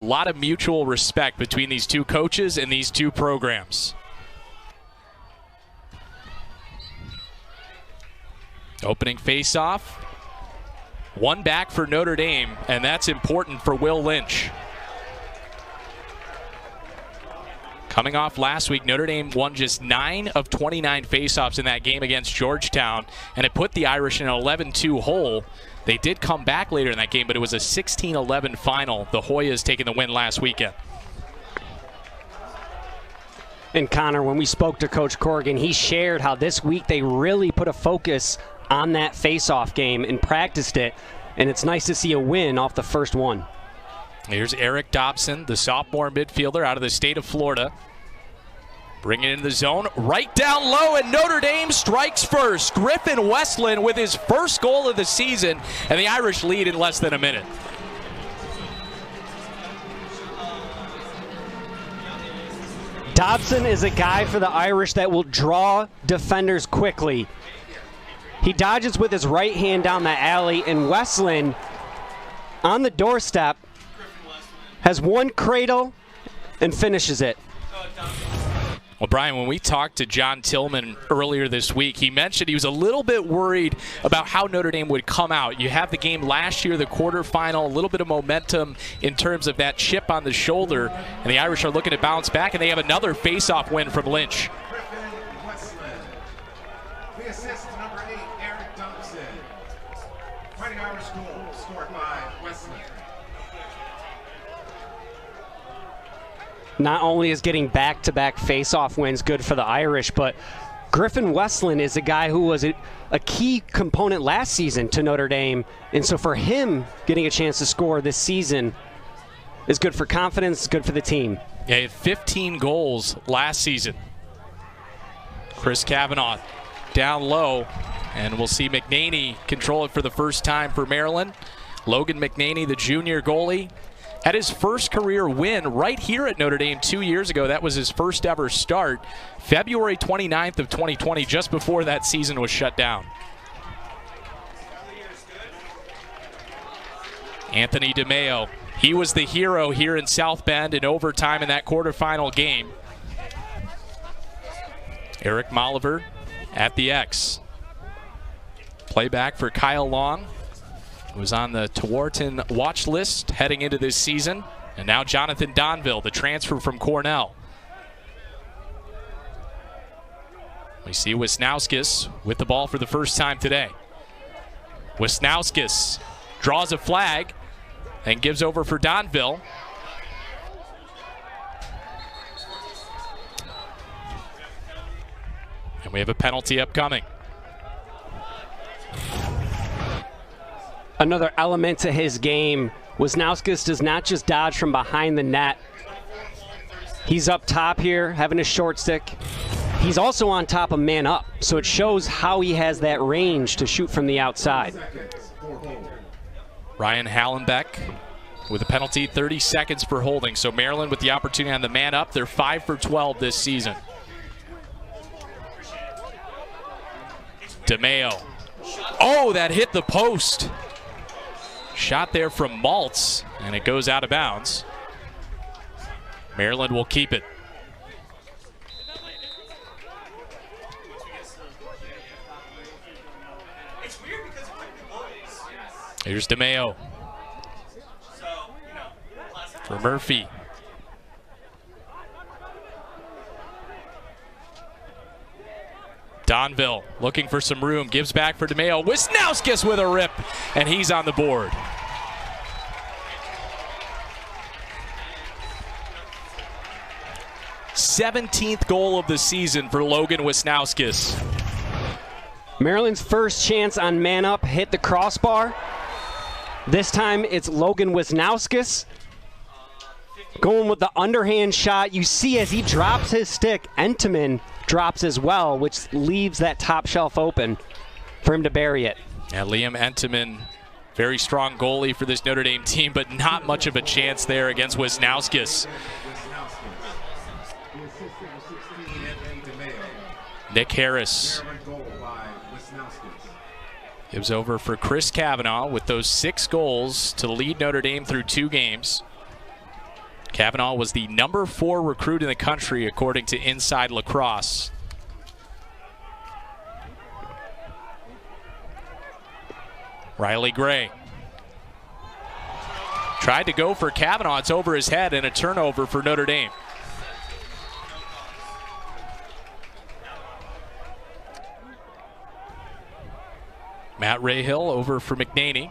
A lot of mutual respect between these two coaches and these two programs. Opening face-off. One back for Notre Dame, and that's important for Will Lynch. Coming off last week, Notre Dame won just 9 of 29 faceoffs in that game against Georgetown, and it put the Irish in an 11-2 hole. They did come back later in that game, but it was a 16-11 final. The Hoyas taking the win last weekend. And Connor, when we spoke to Coach Corrigan, he shared how this week they really put a focus on that face-off game and practiced it, and it's nice to see a win off the first one. Here's Eric Dobson, the sophomore midfielder out of the state of Florida. Bring it into the zone, right down low, and Notre Dame strikes first. Griffin Westlin with his first goal of the season, and the Irish lead in less than a minute. Dobson is a guy for the Irish that will draw defenders quickly. He dodges with his right hand down the alley, and Westlin, on the doorstep, has one cradle and finishes it. Well, Brian, when we talked to John Tillman earlier this week, he mentioned he was a little bit worried about how Notre Dame would come out. You have the game last year, the quarterfinal, a little bit of momentum in terms of that chip on the shoulder, and the Irish are looking to bounce back, and they have another face-off win from Lynch. The assist to number 8, Eric Dobson. Fighting Irish goal scored by Westlin. Not only is getting back-to-back face-off wins good for the Irish, but Griffin Westlin is a guy who was a key component last season to Notre Dame, and so for him getting a chance to score this season is good for confidence, good for the team. Yeah, he had 15 goals last season. Chris Kavanagh down low, and we'll see McNaney control it for the first time for Maryland. Logan McNaney, the junior goalie, had his first career win right here at Notre Dame 2 years ago. That was his first ever start, February 29th of 2020, just before that season was shut down. Anthony DeMaio, he was the hero here in South Bend in overtime in that quarterfinal game. Eric Malever at the X. Playback for Kyle Long, who was on the Tewaaraton watch list heading into this season. And now Jonathan Donville, the transfer from Cornell. We see Wisnauskas with the ball for the first time today. Wisnauskas draws a flag and gives over for Donville. And we have a penalty upcoming. Another element to his game, Wisnauskas does not just dodge from behind the net. He's up top here, having a short stick. He's also on top of man up, so it shows how he has that range to shoot from the outside. Ryan Hallenbeck with a penalty, 30 seconds for holding. So Maryland with the opportunity on the man up. They're 5 for 12 this season. DeMaio. Oh, that hit the post. Shot there from Maltz, and it goes out of bounds. Maryland will keep it. Here's DeMaio for Murphy. Donville looking for some room, gives back for DeMaio. Wisnauskas with a rip, and he's on the board. '17th goal of the season for Logan Wisnauskas. Maryland's first chance on man up hit the crossbar. This time it's Logan Wisnauskas going with the underhand shot. You see as he drops his stick, Entenmann drops as well, which leaves that top shelf open for him to bury it. Yeah, Liam Entenmann, very strong goalie for this Notre Dame team, but not much of a chance there against Wisnauskas. Nick Harris gives over for Chris Kavanagh with those 6 goals to lead Notre Dame through 2 games. Kavanagh was the #4 recruit in the country according to Inside Lacrosse. Riley Gray tried to go for Kavanagh. It's over his head and a turnover for Notre Dame. Matt Rahill over for McNaney.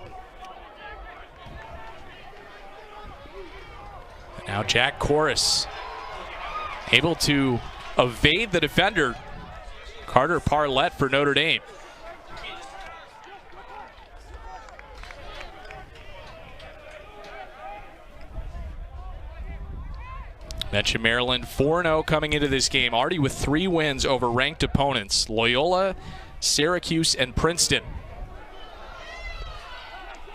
Now Jack Koras able to evade the defender. Carter Parlett for Notre Dame. Mention Maryland 4-0 coming into this game, already with 3 wins over ranked opponents, Loyola, Syracuse, and Princeton.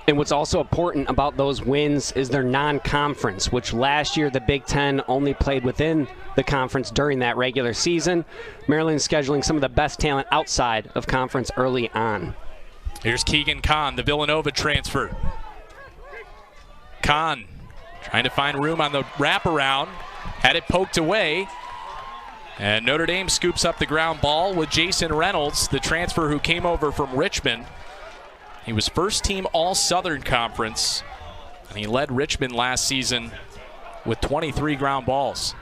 And what's also important about those wins is their non-conference, which last year the Big Ten only played within the conference during that regular season. Maryland's scheduling some of the best talent outside of conference early on. Here's Keegan Kahn, the Villanova transfer. Kahn trying to find room on the wraparound, had it poked away, and Notre Dame scoops up the ground ball with Jason Reynolds, the transfer who came over from Richmond. He was first team All-Southern Conference, and he led Richmond last season with 23 ground balls.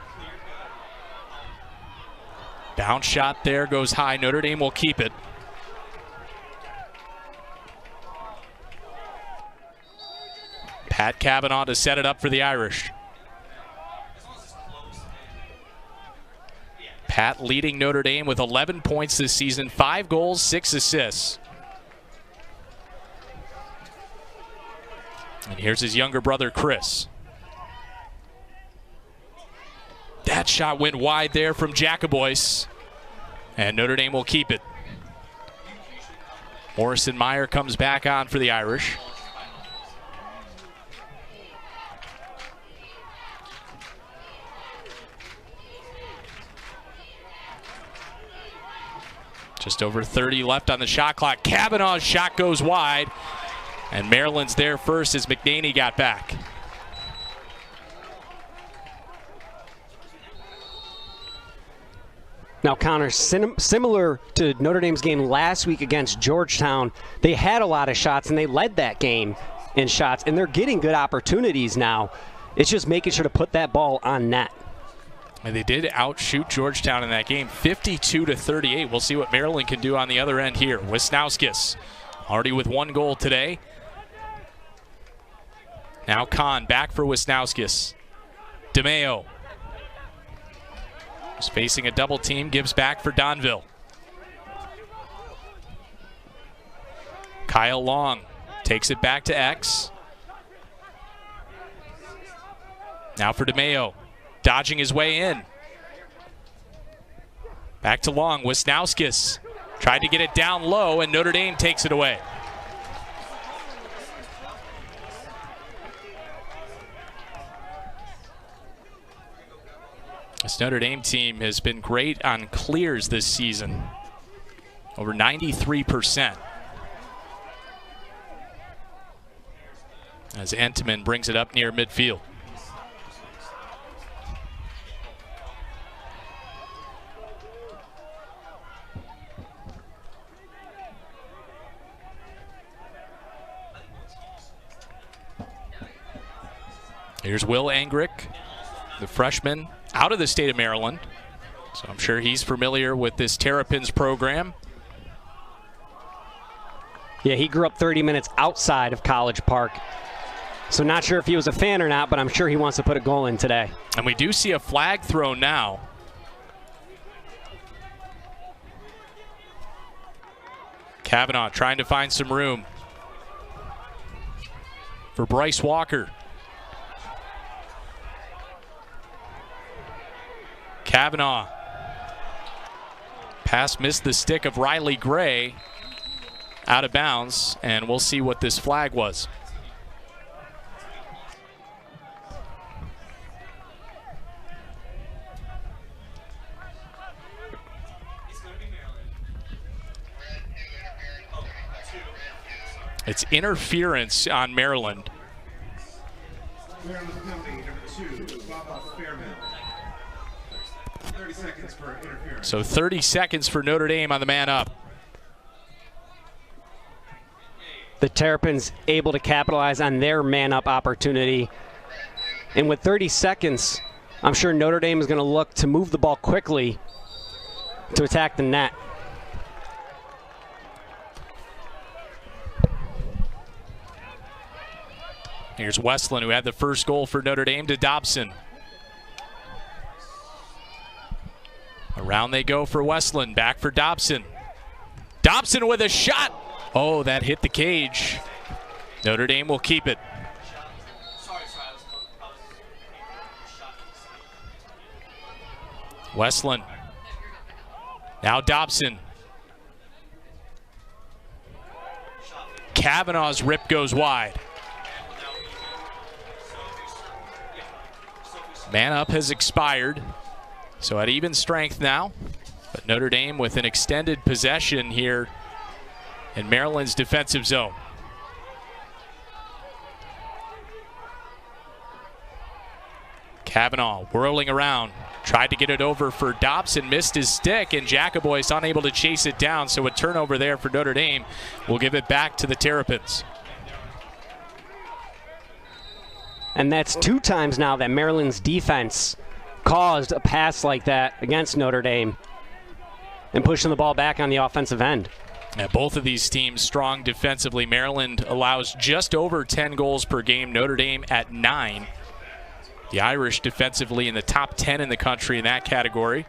Bounce shot there goes high. Notre Dame will keep it. Pat Kavanagh to set it up for the Irish. Pat leading Notre Dame with 11 points this season, 5 goals, 6 assists. And here's his younger brother, Chris. That shot went wide there from Jackoboice, and Notre Dame will keep it. Morrison Meyer comes back on for the Irish. Just over 30 left on the shot clock. Kavanagh's shot goes wide, and Maryland's there first as McNaney got back. Now, Connor, similar to Notre Dame's game last week against Georgetown, they had a lot of shots and they led that game in shots, and they're getting good opportunities now. It's just making sure to put that ball on net. And they did outshoot Georgetown in that game, 52-38. We'll see what Maryland can do on the other end here. Wisnauskas already with 1 goal today. Now Kahn back for Wisnauskas. DeMaio is facing a double team, gives back for Donville. Kyle Long takes it back to X. Now for DeMaio, dodging his way in. Back to Long. Wisnauskas tried to get it down low, and Notre Dame takes it away. This Notre Dame team has been great on clears this season, over 93%. As Entenmann brings it up near midfield. Here's Will Angrick, the freshman out of the state of Maryland. So I'm sure he's familiar with this Terrapins program. Yeah, he grew up 30 minutes outside of College Park. So not sure if he was a fan or not, but I'm sure he wants to put a goal in today. And we do see a flag thrown now. Kavanagh trying to find some room for Bryce Walker. Kavanagh. Pass missed the stick of Riley Gray, out of bounds, and we'll see what this flag was. It's interference on Maryland. Maryland penalty, number 2, Baba Fairman. 30 seconds for interference. So 30 seconds for Notre Dame on the man up. The Terrapins able to capitalize on their man-up opportunity. And with 30 seconds, I'm sure Notre Dame is going to look to move the ball quickly to attack the net. Here's Westlin, who had the first goal for Notre Dame, to Dobson. Around they go for Westlin, back for Dobson. Dobson with a shot. Oh, that hit the cage. Notre Dame will keep it. Westlin. Now Dobson. Kavanagh's rip goes wide. Man up has expired, so at even strength now. But Notre Dame with an extended possession here in Maryland's defensive zone. Kavanagh whirling around, tried to get it over for Dobson, missed his stick, and Jackoboice unable to chase it down, so a turnover there for Notre Dame. Will give it back to the Terrapins. And that's 2 times now that Maryland's defense caused a pass like that against Notre Dame and pushing the ball back on the offensive end. Yeah, both of these teams strong defensively. Maryland allows just over 10 goals per game. Notre Dame at 9. The Irish defensively in the top 10 in the country in that category.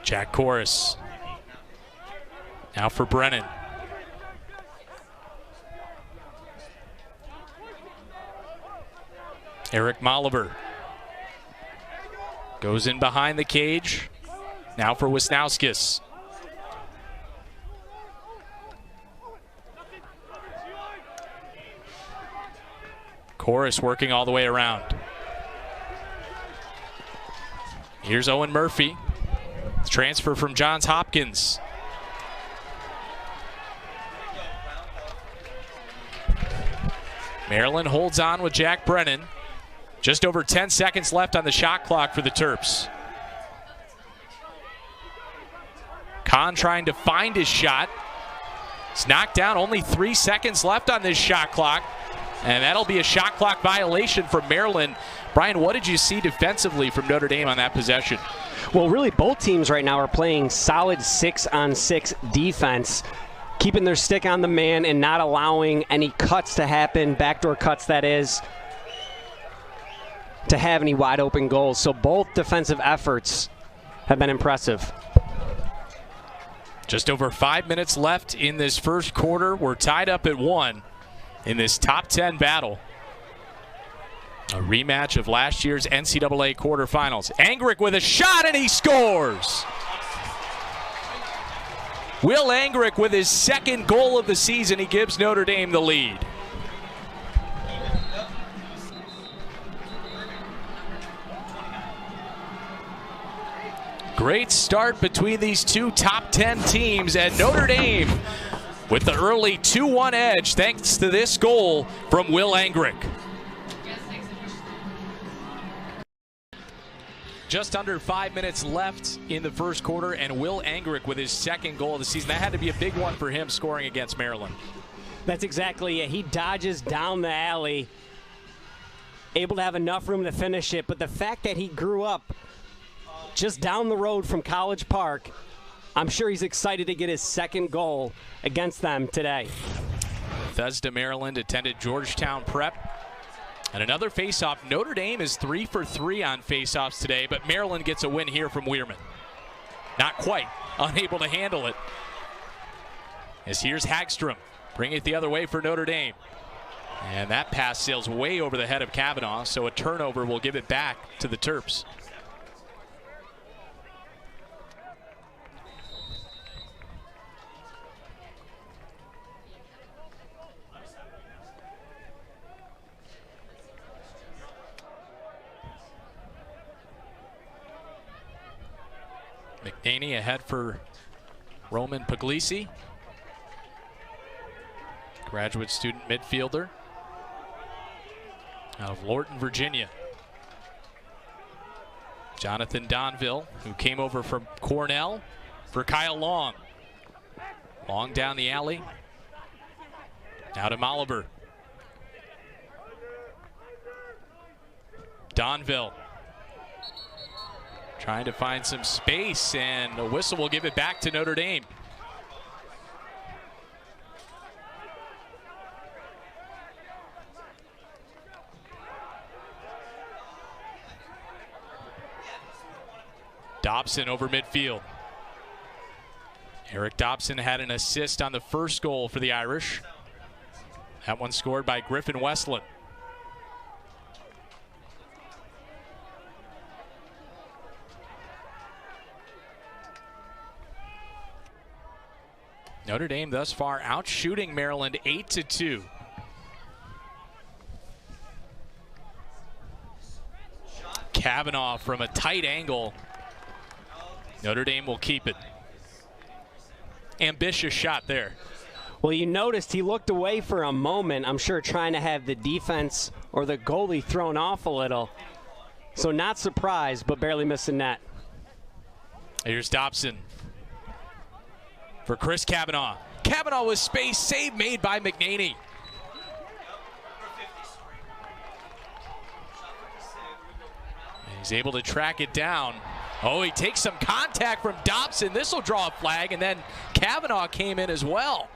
Jack Koras. Now for Brennan. Eric Malever goes in behind the cage. Now for Wisnauskas. Koras working all the way around. Here's Owen Murphy. Transfer from Johns Hopkins. Maryland holds on with Jack Brennan. Just over 10 seconds left on the shot clock for the Terps. Kahn trying to find his shot. It's knocked down, only 3 seconds left on this shot clock. And that'll be a shot clock violation from Maryland. Brian, what did you see defensively from Notre Dame on that possession? Well, really both teams right now are playing solid 6-on-6 defense, keeping their stick on the man and not allowing any cuts to happen, backdoor cuts that is, to have any wide open goals. So both defensive efforts have been impressive. Just over 5 minutes left in this first quarter. We're tied up at 1 in this top 10 battle. A rematch of last year's NCAA quarterfinals. Angrick with a shot and he scores! Will Angrick with his second goal of the season. He gives Notre Dame the lead. Great start between these two top 10 teams, and Notre Dame with the early 2-1 edge thanks to this goal from Will Angrick. Just under 5 minutes left in the first quarter, and Will Angrick with his second goal of the season. That had to be a big one for him scoring against Maryland. That's exactly it. He dodges down the alley, able to have enough room to finish it, but the fact that he grew up just down the road from College Park, I'm sure he's excited to get his second goal against them today. Bethesda, Maryland attended Georgetown Prep. And another faceoff. Notre Dame is 3 for 3 on faceoffs today, but Maryland gets a win here from Weirman. Not quite. Unable to handle it. As here's Hagstrom. Bring it the other way for Notre Dame. And that pass sails way over the head of Kavanagh, so a turnover will give it back to the Terps. McNaney ahead for Roman Puglise. graduate student midfielder out of Lorton, Virginia. Jonathan Donville, who came over from Cornell for Kyle Long. Long down the alley. Now to Malever. Donville trying to find some space, and a whistle will give it back to Notre Dame. Dobson over midfield. Eric Dobson had an assist on the first goal for the Irish. That one scored by Griffin Westlin. Notre Dame thus far out shooting Maryland 8-2. Kavanagh from a tight angle. Notre Dame will keep it. Ambitious shot there. Well, you noticed he looked away for a moment, I'm sure trying to have the defense or the goalie thrown off a little. So not surprised, but barely missed the net. Here's Dobson for Chris Kavanagh. Kavanagh with space, save made by McNaney. And he's able to track it down. Oh, he takes some contact from Dobson. This will draw a flag, and then Kavanagh came in as well.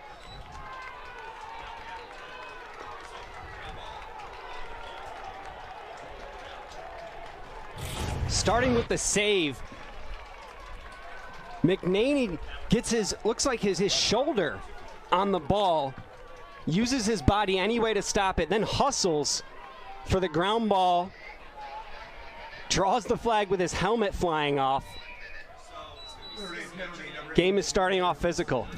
Starting with the save, McNaney gets looks like his shoulder on the ball, uses his body anyway to stop it, then hustles for the ground ball, draws the flag with his helmet flying off. Game is starting off physical.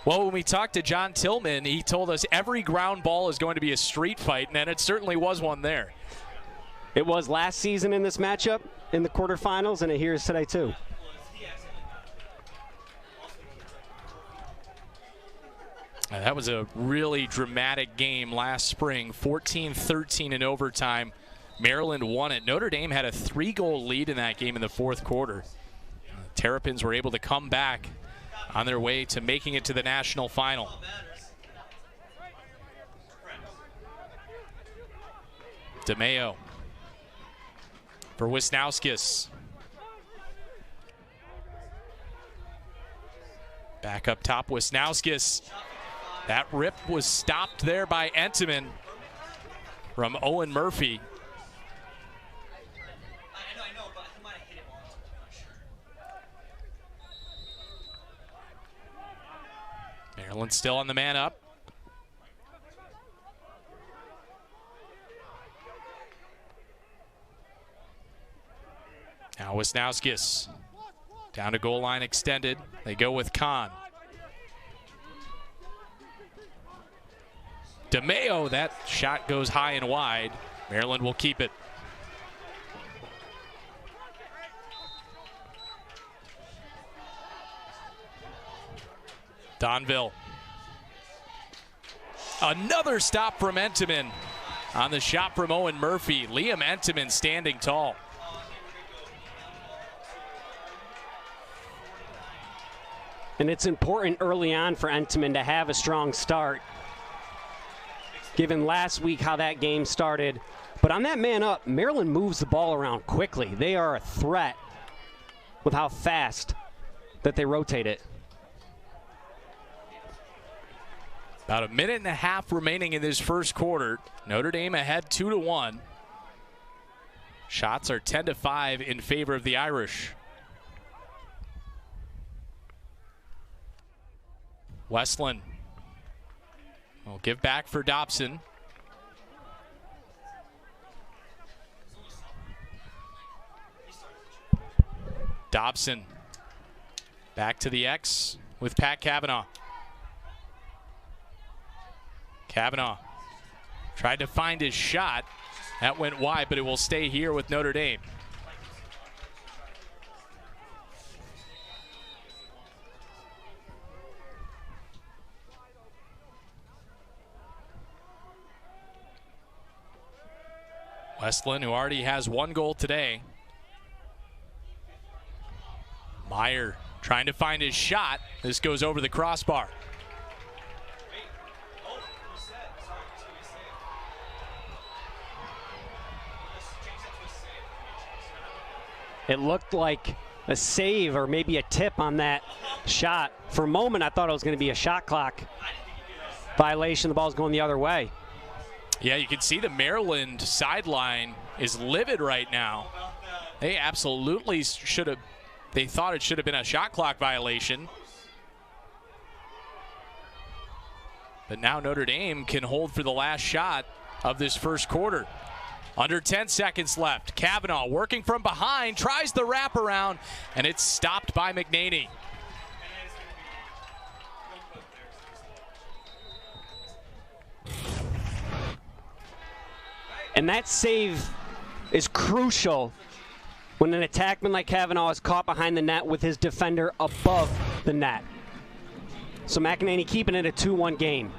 Well, when we talked to John Tillman, he told us every ground ball is going to be a street fight, and it certainly was one there. It was last season in this matchup in the quarterfinals, and it here is today too. That was a really dramatic game last spring, 14-13 in overtime. Maryland won it. Notre Dame had a 3-goal lead in that game in the fourth quarter. Terrapins were able to come back on their way to making it to the national final. DeMaio for Wisnauskas. Back up top, Wisnauskas. That rip was stopped there by Entenmann from Owen Murphy. Maryland still on the man up. Now Wisnauskas down to goal line extended. They go with Kahn. DeMaio, that shot goes high and wide. Maryland will keep it. Donville. Another stop from Entenmann on the shot from Owen Murphy. Liam Entenmann standing tall. And it's important early on for Entenmann to have a strong start, given last week how that game started. But on that man up, Maryland moves the ball around quickly. They are a threat with how fast that they rotate it. About a minute and a half remaining in this first quarter. Notre Dame ahead 2-1. Shots are 10-5 in favor of the Irish. Westlin will give back for Dobson. Dobson back to the X with Pat Kavanagh. Kavanagh tried to find his shot. That went wide, but it will stay here with Notre Dame. Westlin, who already has 1 goal today. Meyer trying to find his shot. This goes over the crossbar. It looked like a save or maybe a tip on that shot. For a moment, I thought it was going to be a shot clock violation. The ball's going the other way. Yeah, you can see the Maryland sideline is livid right now. They absolutely should have, they thought it should have been a shot clock violation. But now Notre Dame can hold for the last shot of this first quarter. Under 10 seconds left. Kavanagh working from behind, tries the wraparound, and it's stopped by McNaney. And that save is crucial when an attackman like Kavanagh is caught behind the net with his defender above the net. So McNaney keeping it a 2-1 game.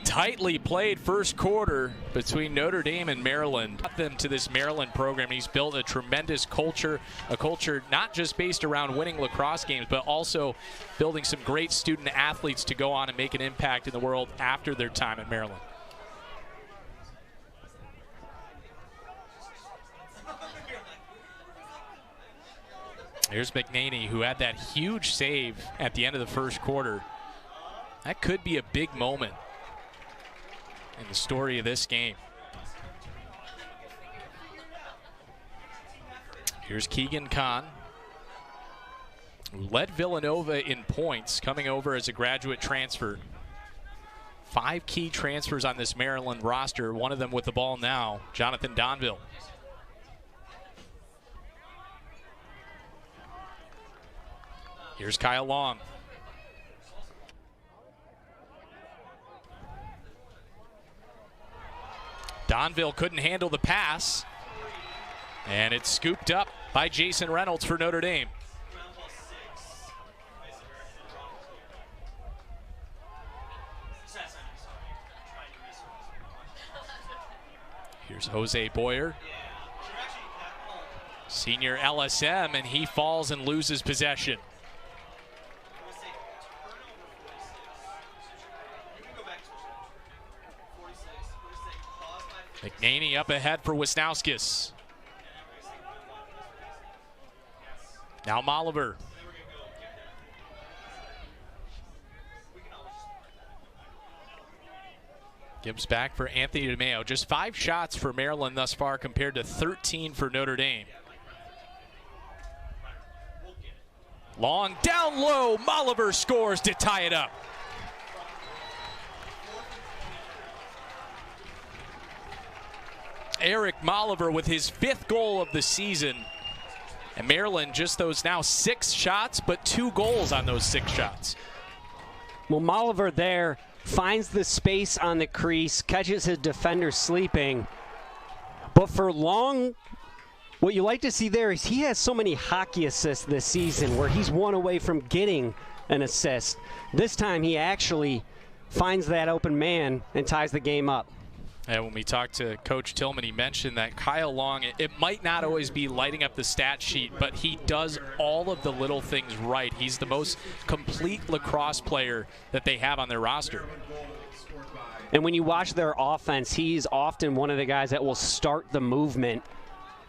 Tightly played first quarter between Notre Dame and Maryland. Brought them to this Maryland program. He's built a tremendous culture, a culture not just based around winning lacrosse games, but also building some great student athletes to go on and make an impact in the world after their time at Maryland. Here's McNaney, who had that huge save at the end of the first quarter. That could be a big moment in the story of this game. Here's Keegan Kahn, who led Villanova in points, coming over as a graduate transfer. 5 key transfers on this Maryland roster, one of them with the ball now, Jonathan Donville. Here's Kyle Long. Donville couldn't handle the pass, and it's scooped up by Jason Reynolds for Notre Dame. Here's Jose Boyer, senior LSM, and he falls and loses possession. McNaney up ahead for Wisnauskas. Now Malever. Gives back for Anthony DeMaio. Just 5 shots for Maryland thus far compared to 13 for Notre Dame. Long down low. Malever scores to tie it up. Eric Malever with his 5th goal of the season. And Maryland just those now 6 shots, but 2 goals on those 6 shots. Well, Malever there finds the space on the crease, catches his defender sleeping. But for Long, what you like to see there is he has so many hockey assists this season where he's 1 away from getting an assist. This time he actually finds that open man and ties the game up. And when we talked to Coach Tillman, he mentioned that Kyle Long, it might not always be lighting up the stat sheet, but he does all of the little things right. He's the most complete lacrosse player that they have on their roster. And when you watch their offense, he's often one of the guys that will start the movement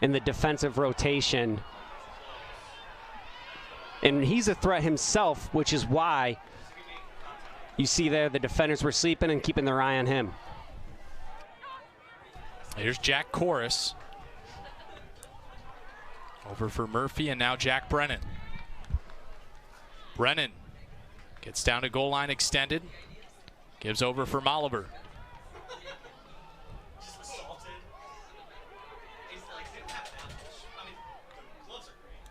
in the defensive rotation. And he's a threat himself, which is why you see there the defenders were sleeping and keeping their eye on him. Here's Jack Koras. Over for Murphy, and now Jack Brennan. Brennan gets down to goal line extended. Gives over for Malever.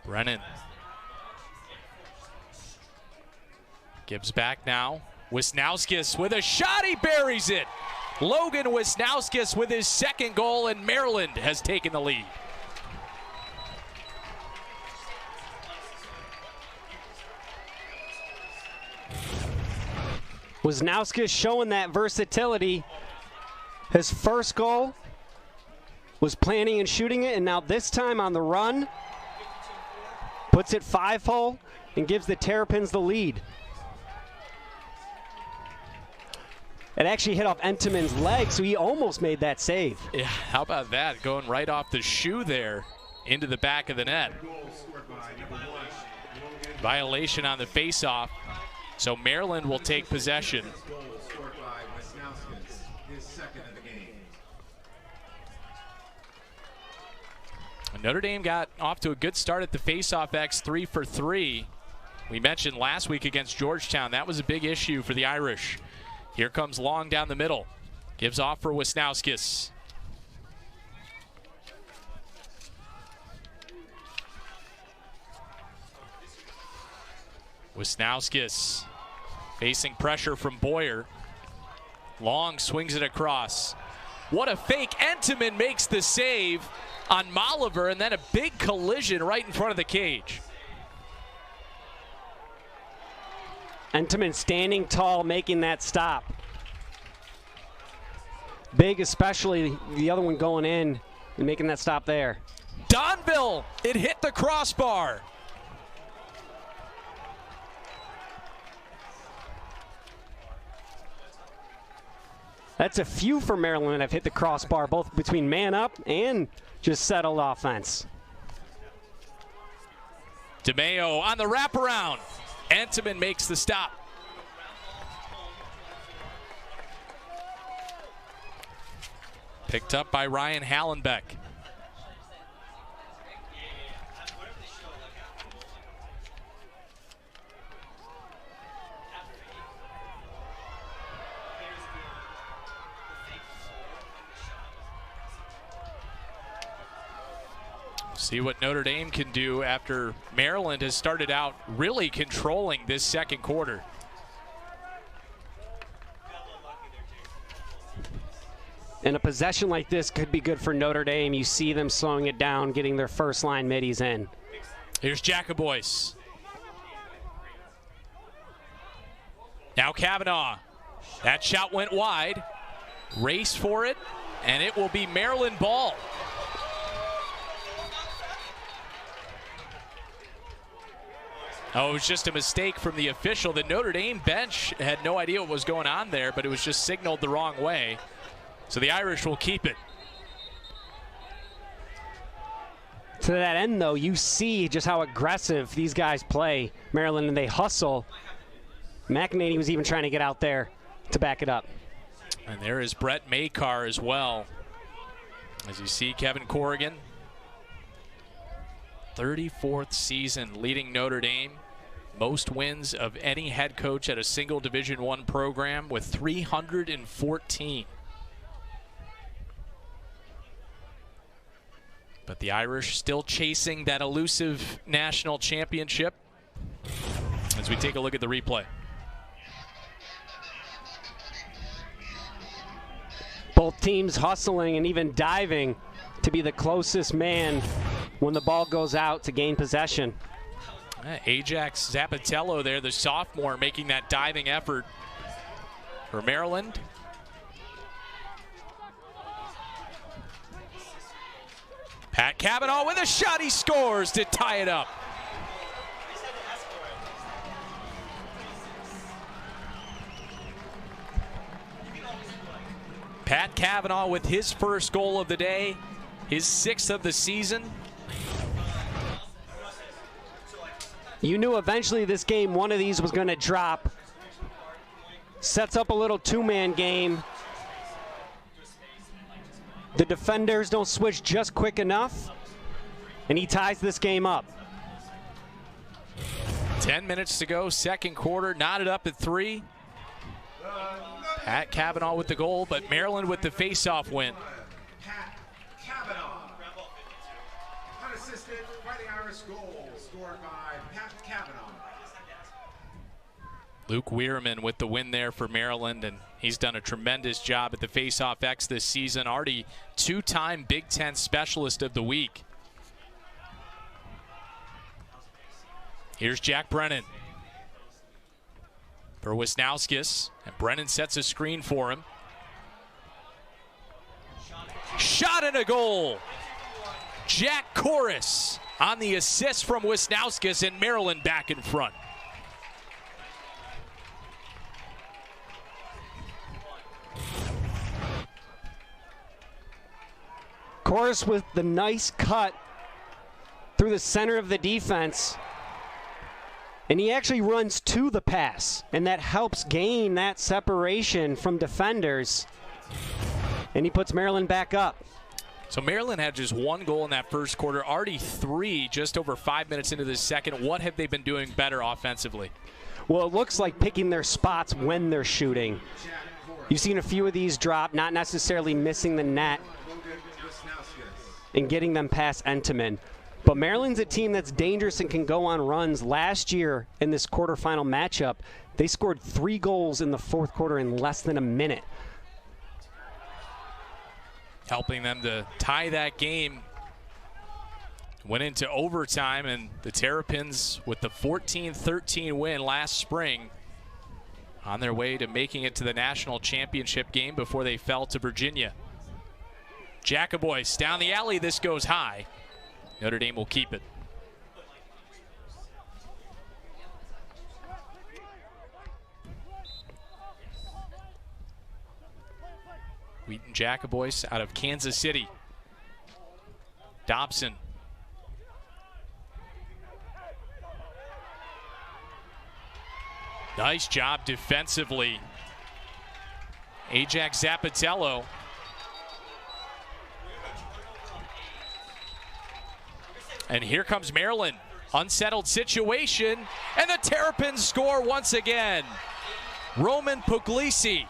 Brennan gives back now. Wisnauskas with a shot, he buries it. Logan Wisnauskas with his 2nd goal, and Maryland has taken the lead. Wisnauskas showing that versatility. His 1st goal was planning and shooting it, and now this time on the run, puts it 5-hole and gives the Terrapins the lead. It actually hit off Entenmann's leg, so he almost made that save. Yeah, how about that? Going right off the shoe there into the back of the net. Violation on the faceoff. So Maryland will take possession. Notre Dame got off to a good start at the faceoff X, 3 for 3. We mentioned last week against Georgetown, that was a big issue for the Irish. Here comes Long down the middle. Gives off for Wisnauskas. Wisnauskas facing pressure from Boyer. Long swings it across. What a fake. Entenmann makes the save on Malever, and then a big collision right in front of the cage. Entenmann standing tall, making that stop. Big, especially the other one going in and making that stop there. Donville, it hit the crossbar. That's a few for Maryland that have hit the crossbar, both between man up and just settled offense. DeMaio on the wraparound. Entenmann makes the stop. Picked up by Ryan Hallenbeck. See what Notre Dame can do after Maryland has started out really controlling this second quarter. And a possession like this could be good for Notre Dame. You see them slowing it down, getting their first line middies in. Here's Jackoboice. Now Kavanagh. That shot went wide. Race for it, and it will be Maryland ball. Oh, it was just a mistake from the official. The Notre Dame bench had no idea what was going on there, but it was just signaled the wrong way. So the Irish will keep it. To that end, though, you see just how aggressive these guys play, Maryland, and they hustle. McEnany was even trying to get out there to back it up. And there is Brett Makar as well. As you see, Kevin Corrigan, 34th season leading Notre Dame. Most wins of any head coach at a single Division I program with 314. But the Irish still chasing that elusive national championship as we take a look at the replay. Both teams hustling and even diving to be the closest man when the ball goes out to gain possession. Ajax Zapatello there, the sophomore, making that diving effort for Maryland. Pat Kavanagh with a shot, he scores to tie it up. Pat Kavanagh with his first goal of the day, his 6th of the season. You knew eventually this game, one of these was going to drop. Sets up a little two-man game. The defenders don't switch just quick enough, and he ties this game up. 10 minutes to go, second quarter, knotted up at 3. Pat Kavanagh with the goal, but Maryland with the face-off win. Pat Kavanagh. Unassisted Fighting Irish goal scored by Pat Kavanagh. Luke Weirman with the win there for Maryland, and he's done a tremendous job at the Face-Off X this season. Already two-time Big Ten Specialist of the Week. Here's Jack Brennan for Wisnauskas, and Brennan sets a screen for him. shot and a goal. Jack Koras on the assist from Wisnauskas, and Maryland back in front. Koras with the nice cut through the center of the defense. And he actually runs to the pass, and that helps gain that separation from defenders. And he puts Maryland back up. So Maryland had just one goal in that first quarter, already 3 just over 5 minutes into the second. What have they been doing better offensively? Well, it looks like picking their spots when they're shooting. You've seen a few of these drop, not necessarily missing the net and getting them past Entenmann. But Maryland's a team that's dangerous and can go on runs. Last year in this quarterfinal matchup, they scored 3 goals in the fourth quarter in less than a minute. Helping them to tie that game. Went into overtime, and the Terrapins with the 14-13 win last spring on their way to making it to the national championship game before they fell to Virginia. Jackoboice down the alley. This goes high. Notre Dame will keep it. Wheaton Jackoboice out of Kansas City. Dobson. Nice job defensively. Ajax Zapatello. And here comes Maryland. Unsettled situation, and the Terrapins score once again. Roman Puglise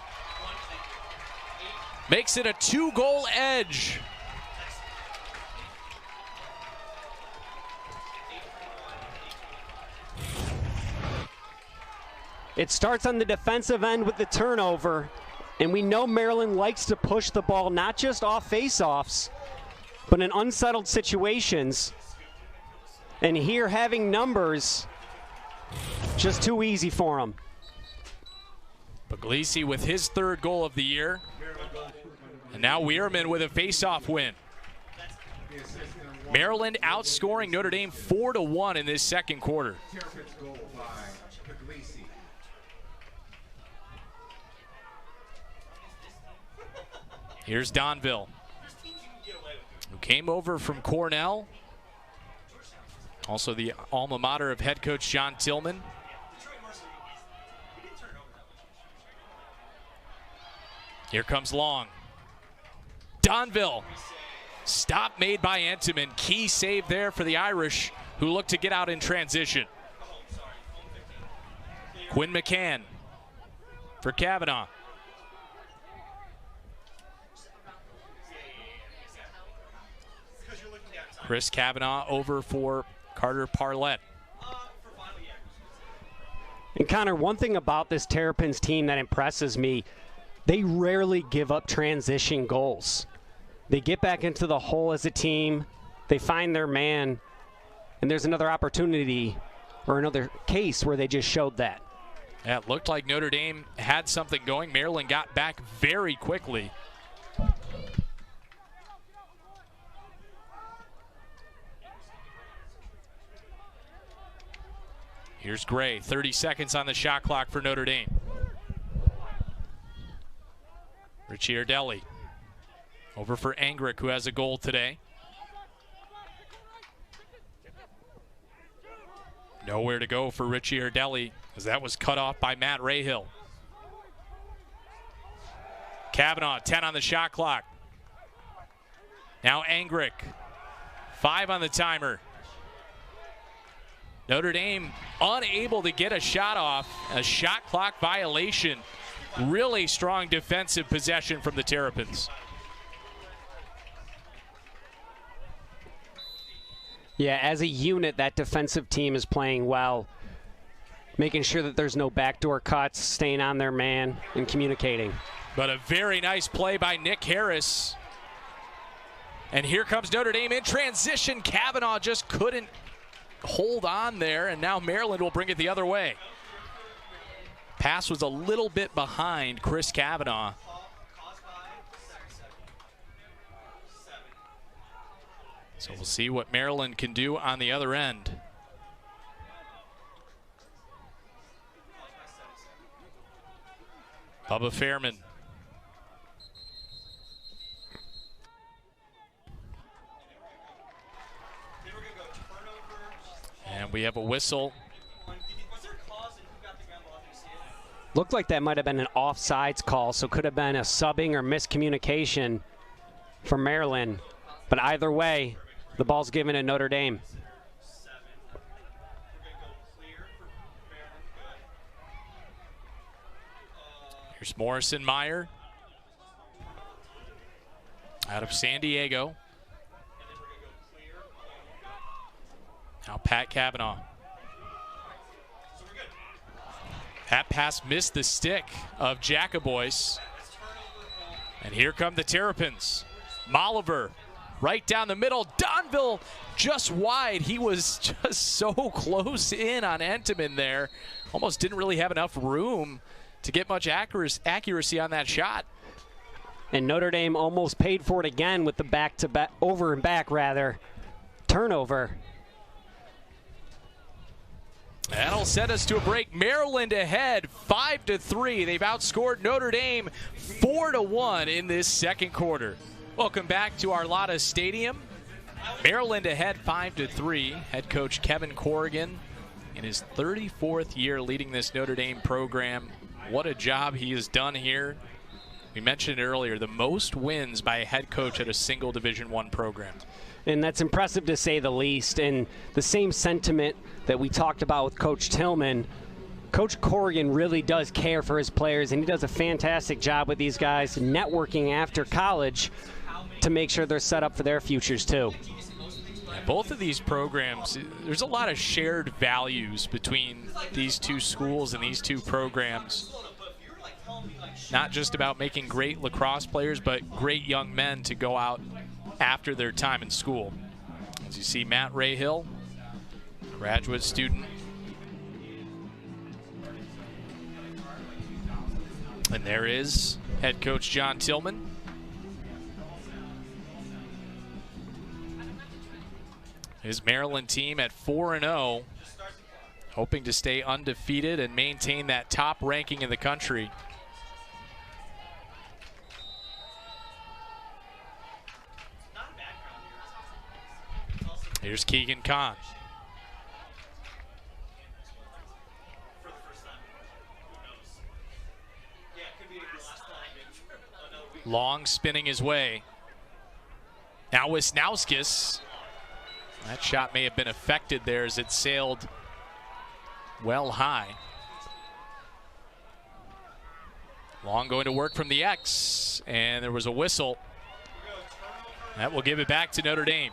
makes it a 2-goal edge. It starts on the defensive end with the turnover, and we know Maryland likes to push the ball not just off face-offs, but in unsettled situations. And here, having numbers, just too easy for them. Puglise with his 3rd goal of the year. And now Weirman with a face-off win. Maryland outscoring Notre Dame 4-1 in this second quarter. Here's Donville, who came over from Cornell. Also the alma mater of head coach John Tillman. Here comes Long. Donville. Stop made by Entenmann. Key save there for the Irish, who look to get out in transition. Quinn McCann for Kavanagh. Chris Kavanagh over for Carter Parlett. And Connor, one thing about this Terrapins team that impresses me, they rarely give up transition goals. They get back into the hole as a team, they find their man, and there's another opportunity or another case where they just showed that. Yeah, it looked like Notre Dame had something going. Maryland got back very quickly. Here's Gray, 30 seconds on the shot clock for Notre Dame. Ricciardelli over for Angrick, who has a goal today. Nowhere to go for Ricciardelli, as that was cut off by Matt Rahill. Kavanagh, 10 on the shot clock. Now Angrick, 5 on the timer. Notre Dame unable to get a shot off, a shot clock violation. Really strong defensive possession from the Terrapins. Yeah, as a unit, that defensive team is playing well, making sure that there's no backdoor cuts, staying on their man, and communicating. But a very nice play by Nick Harris. And here comes Notre Dame in transition. Kavanagh just couldn't hold on there, and now Maryland will bring it the other way. Pass was a little bit behind Chris Kavanagh. So we'll see what Maryland can do on the other end. Bubba Fairman. And we have a whistle. Looked like that might have been an offsides call, so could have been a subbing or miscommunication for Maryland. But either way, the ball's given to Notre Dame. Here's Morrison Meyer out of San Diego. Now Pat Kavanagh. That pass missed the stick of Jackoboice. And here come the Terrapins. Malever right down the middle. Donville just wide. He was just so close in on Entenmann there. Almost didn't really have enough room to get much accuracy on that shot. And Notre Dame almost paid for it again with the back-to-back, over and back rather, turnover. That'll set us to a break. Maryland ahead 5-3. They've outscored Notre Dame 4-1 in this second quarter. Welcome back to Arlotta Stadium. Maryland ahead 5-3. Head coach Kevin Corrigan in his 34th year leading this Notre Dame program. What a job he has done here. We mentioned earlier, the most wins by a head coach at a single Division I program. And that's impressive to say the least. And the same sentiment that we talked about with Coach Tillman, Coach Corrigan really does care for his players, and he does a fantastic job with these guys networking after college to make sure they're set up for their futures too. Both of these programs, there's a lot of shared values between these two schools and these two programs. Not just about making great lacrosse players, but great young men to go out after their time in school. As you see, Matt Rayhill, graduate student. And there is head coach John Tillman. His Maryland team at 4-0, hoping to stay undefeated and maintain that top ranking in the country. Here's Keegan Kahn. Long spinning his way. Now Wisnauskas. That shot may have been affected there as it sailed well high. Long going to work from the X, and there was a whistle. That will give it back to Notre Dame.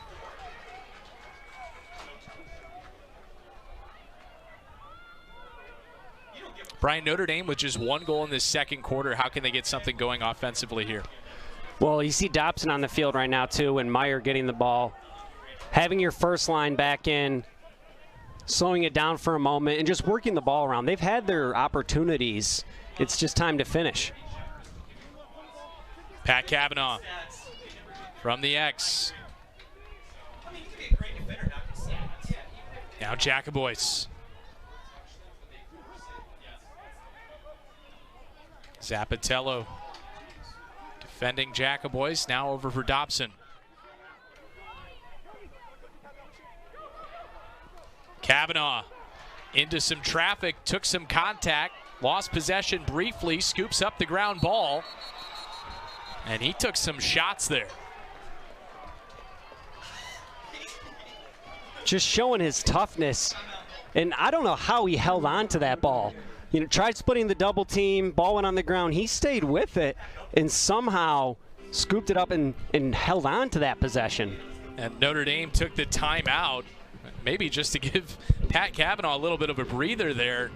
Brian, Notre Dame with just one goal in this second quarter. How can they get something going offensively here? Well, you see Dobson on the field right now too, and Meyer getting the ball. Having your first line back in, slowing it down for a moment, and just working the ball around. They've had their opportunities. It's just time to finish. Pat Kavanagh from the X. Now Jackoboice. Zapatello defending Jackoboice, now over for Dobson. Kavanagh into some traffic, took some contact, lost possession briefly, scoops up the ground ball, and he took some shots there. Just showing his toughness, and I don't know how he held on to that ball. You know, tried splitting the double team, ball went on the ground, he stayed with it and somehow scooped it up and held on to that possession. And Notre Dame took the timeout, maybe just to give Pat Kavanagh a little bit of a breather there.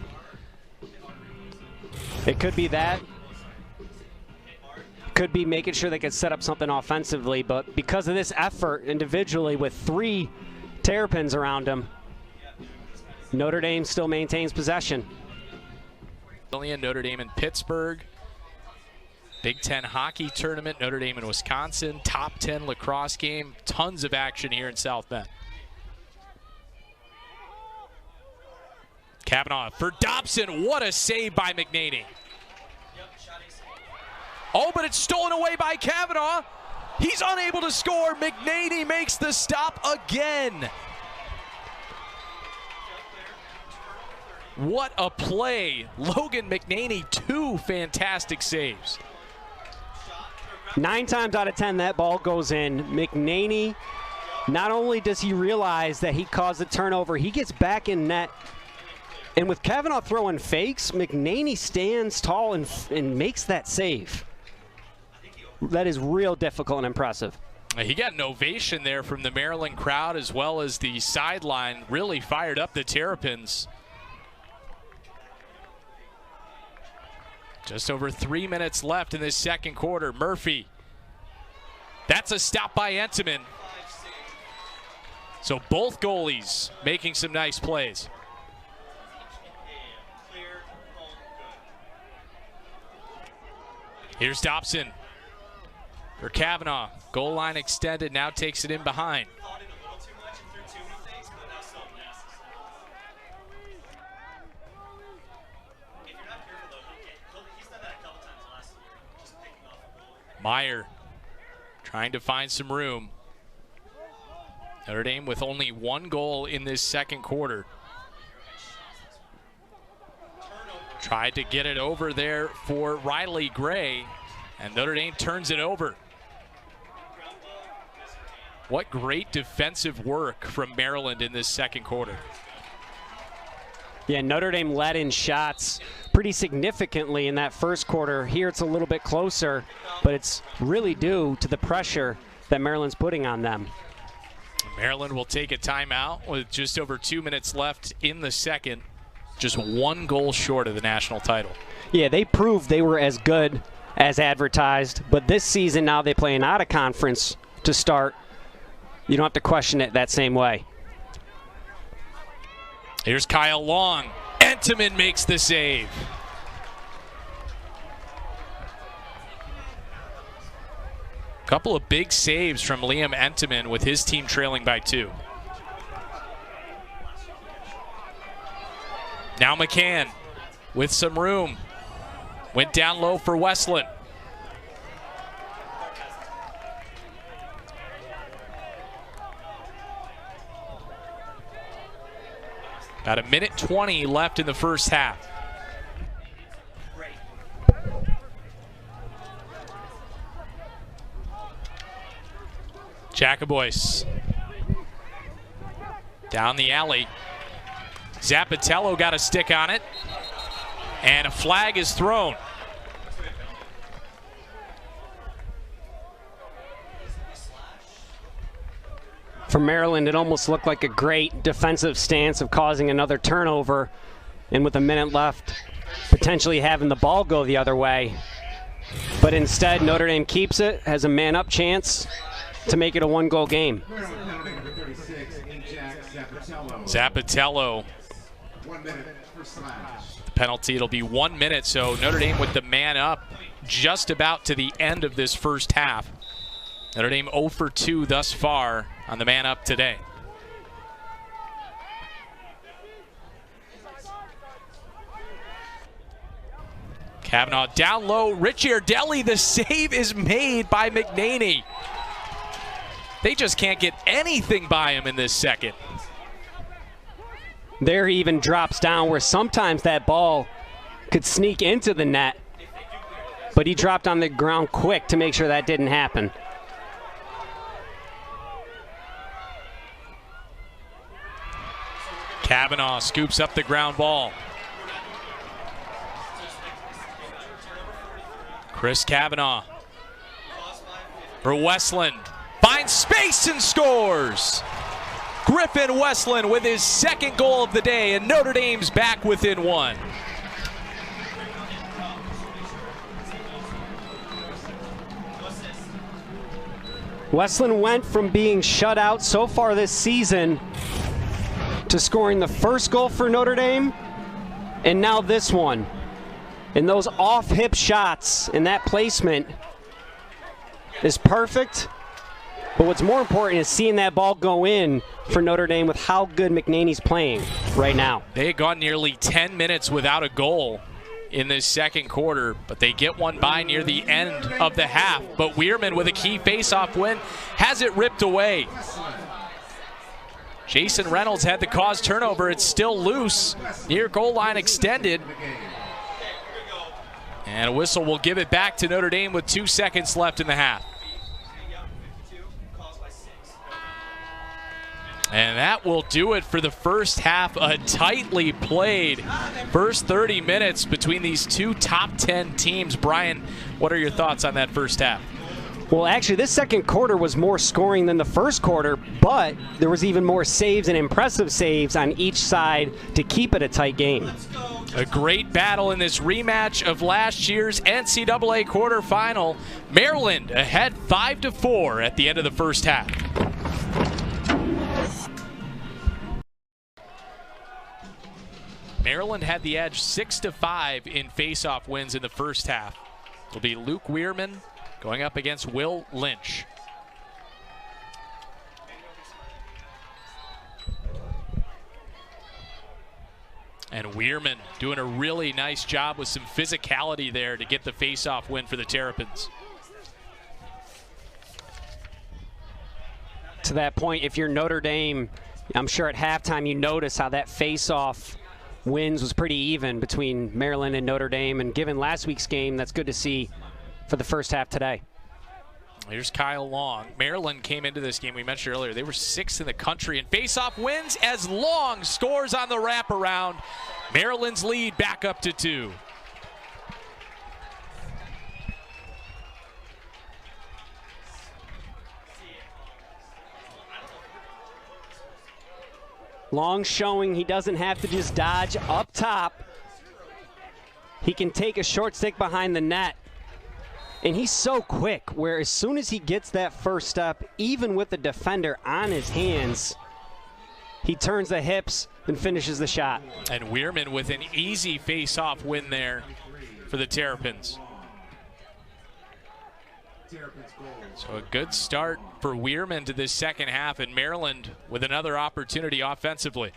It could be that. Could be making sure they could set up something offensively, but because of this effort individually with 3 Terrapins around him, Notre Dame still maintains possession. Notre Dame in Pittsburgh. Big Ten hockey tournament, Notre Dame and Wisconsin, top 10 lacrosse game, tons of action here in South Bend. Kavanagh for Dobson, what a save by McNaney. Oh, but it's stolen away by Kavanagh. He's unable to score. McNaney makes the stop again. What a play. Logan McNaney, 2 fantastic saves. 9 times out of 10 that ball goes in. McNaney, not only does he realize that he caused the turnover, he gets back in net. And with Kavanagh throwing fakes, McNaney stands tall and makes that save. That is real difficult and impressive. He got an ovation there from the Maryland crowd as well as the sideline. Really fired up the Terrapins. Just over 3 minutes left in this second quarter. Murphy. That's a stop by Entenmann. So both goalies making some nice plays. Here's Dobson for Kavanagh. Goal line extended, now takes it in behind. Meyer trying to find some room. Notre Dame with only 1 goal in this second quarter. Tried to get it over there for Riley Gray, and Notre Dame turns it over. What great defensive work from Maryland in this second quarter. Yeah, Notre Dame led in shots pretty significantly in that first quarter. Here it's a little bit closer, but it's really due to the pressure that Maryland's putting on them. Maryland will take a timeout with just over 2 minutes left in the second. Just 1 goal short of the national title. Yeah, they proved they were as good as advertised, but this season now they play an out of conference to start. You don't have to question it that same way. Here's Kyle Long. Entenmann makes the save. Couple of big saves from Liam Entenmann with his team trailing by 2. Now McCann with some room. Went down low for Westlin. About 1:20 left in the first half. Jackoboice down the alley. Zappatello got a stick on it, and a flag is thrown. For Maryland, it almost looked like a great defensive stance of causing another turnover, and with a minute left, potentially having the ball go the other way. But instead, Notre Dame keeps it, has a man-up chance to make it a 1-goal game. Zappatello. 1 minute for slash. The penalty, it'll be 1 minute, so Notre Dame with the man up just about to the end of this first half. Notre Dame 0 for 2 thus far on the man up today. Kavanagh down low, Ricciardelli, the save is made by McNaney. They just can't get anything by him in this second. There he even drops down where sometimes that ball could sneak into the net, but he dropped on the ground quick to make sure that didn't happen. Kavanagh scoops up the ground ball. Chris Kavanagh for Westlin. Finds space and scores. Griffin Westlin with his second goal of the day, and Notre Dame's back within 1. Westlin went from being shut out so far this season to scoring the first goal for Notre Dame, and now this one. And those off-hip shots and that placement is perfect. But what's more important is seeing that ball go in for Notre Dame with how good McNaney's playing right now. They had gone nearly 10 minutes without a goal in this second quarter, but they get one by near the end of the half. But Weirman with a key face-off win has it ripped away. Jason Reynolds had the cause turnover. It's still loose near goal line extended. And a whistle will give it back to Notre Dame with 2 seconds left in the half. And that will do it for the first half. A tightly played first 30 minutes between these two top 10 teams. Brian, what are your thoughts on that first half? Well, actually, this second quarter was more scoring than the first quarter, but there was even more saves and impressive saves on each side to keep it a tight game. A great battle in this rematch of last year's NCAA quarterfinal. Maryland ahead 5-4 at the end of the first half. Maryland had the edge 6-5 in face-off wins in the first half. It'll be Luke Weirman going up against Will Lynch. And Weirman doing a really nice job with some physicality there to get the face-off win for the Terrapins. To that point, if you're Notre Dame, I'm sure at halftime you notice how that face-off wins was pretty even between Maryland and Notre Dame. And given last week's game, that's good to see for the first half today. Here's Kyle Long. Maryland came into this game, we mentioned earlier, they were 6th in the country in face-off wins as Long scores on the wraparound. Maryland's lead back up to 2. Long showing he doesn't have to just dodge up top. He can take a short stick behind the net. And he's so quick, where as soon as he gets that first step, even with the defender on his hands, he turns the hips and finishes the shot. And Weirman with an easy face-off win there for the Terrapins. So a good start for Weirman to this second half, and Maryland with another opportunity offensively.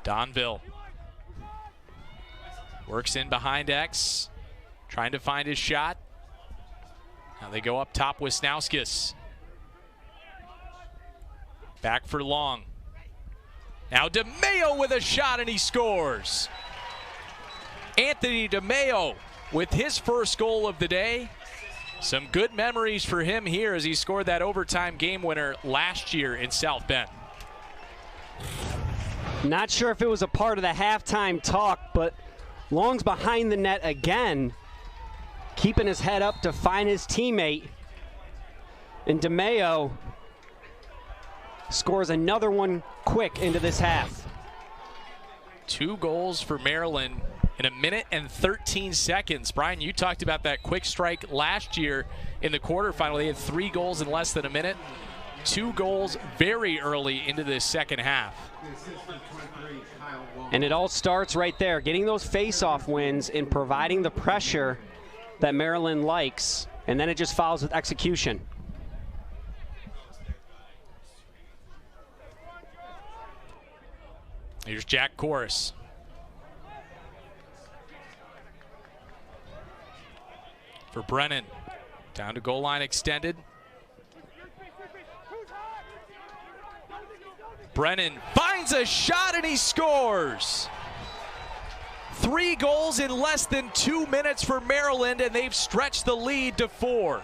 Donville works in behind X, trying to find his shot. Now they go up top with Wisnauskas. Back for Long. Now DeMaio with a shot and he scores. Anthony DeMaio with his first goal of the day. Some good memories for him here as he scored that overtime game winner last year in South Bend. Not sure if it was a part of the halftime talk, but Long's behind the net again, keeping his head up to find his teammate. And DeMaio scores another one quick into this half. 2 goals for Maryland in 1 minute and 13 seconds. Brian, you talked about that quick strike last year in the quarterfinal. They had 3 goals in less than a minute. 2 goals very early into this second half. And it all starts right there, getting those face-off wins and providing the pressure that Maryland likes, and then it just follows with execution. Here's Jack Koras. For Brennan, down to goal line extended. Brennan finds a shot and he scores. 3 goals in less than 2 minutes for Maryland, and they've stretched the lead to 4.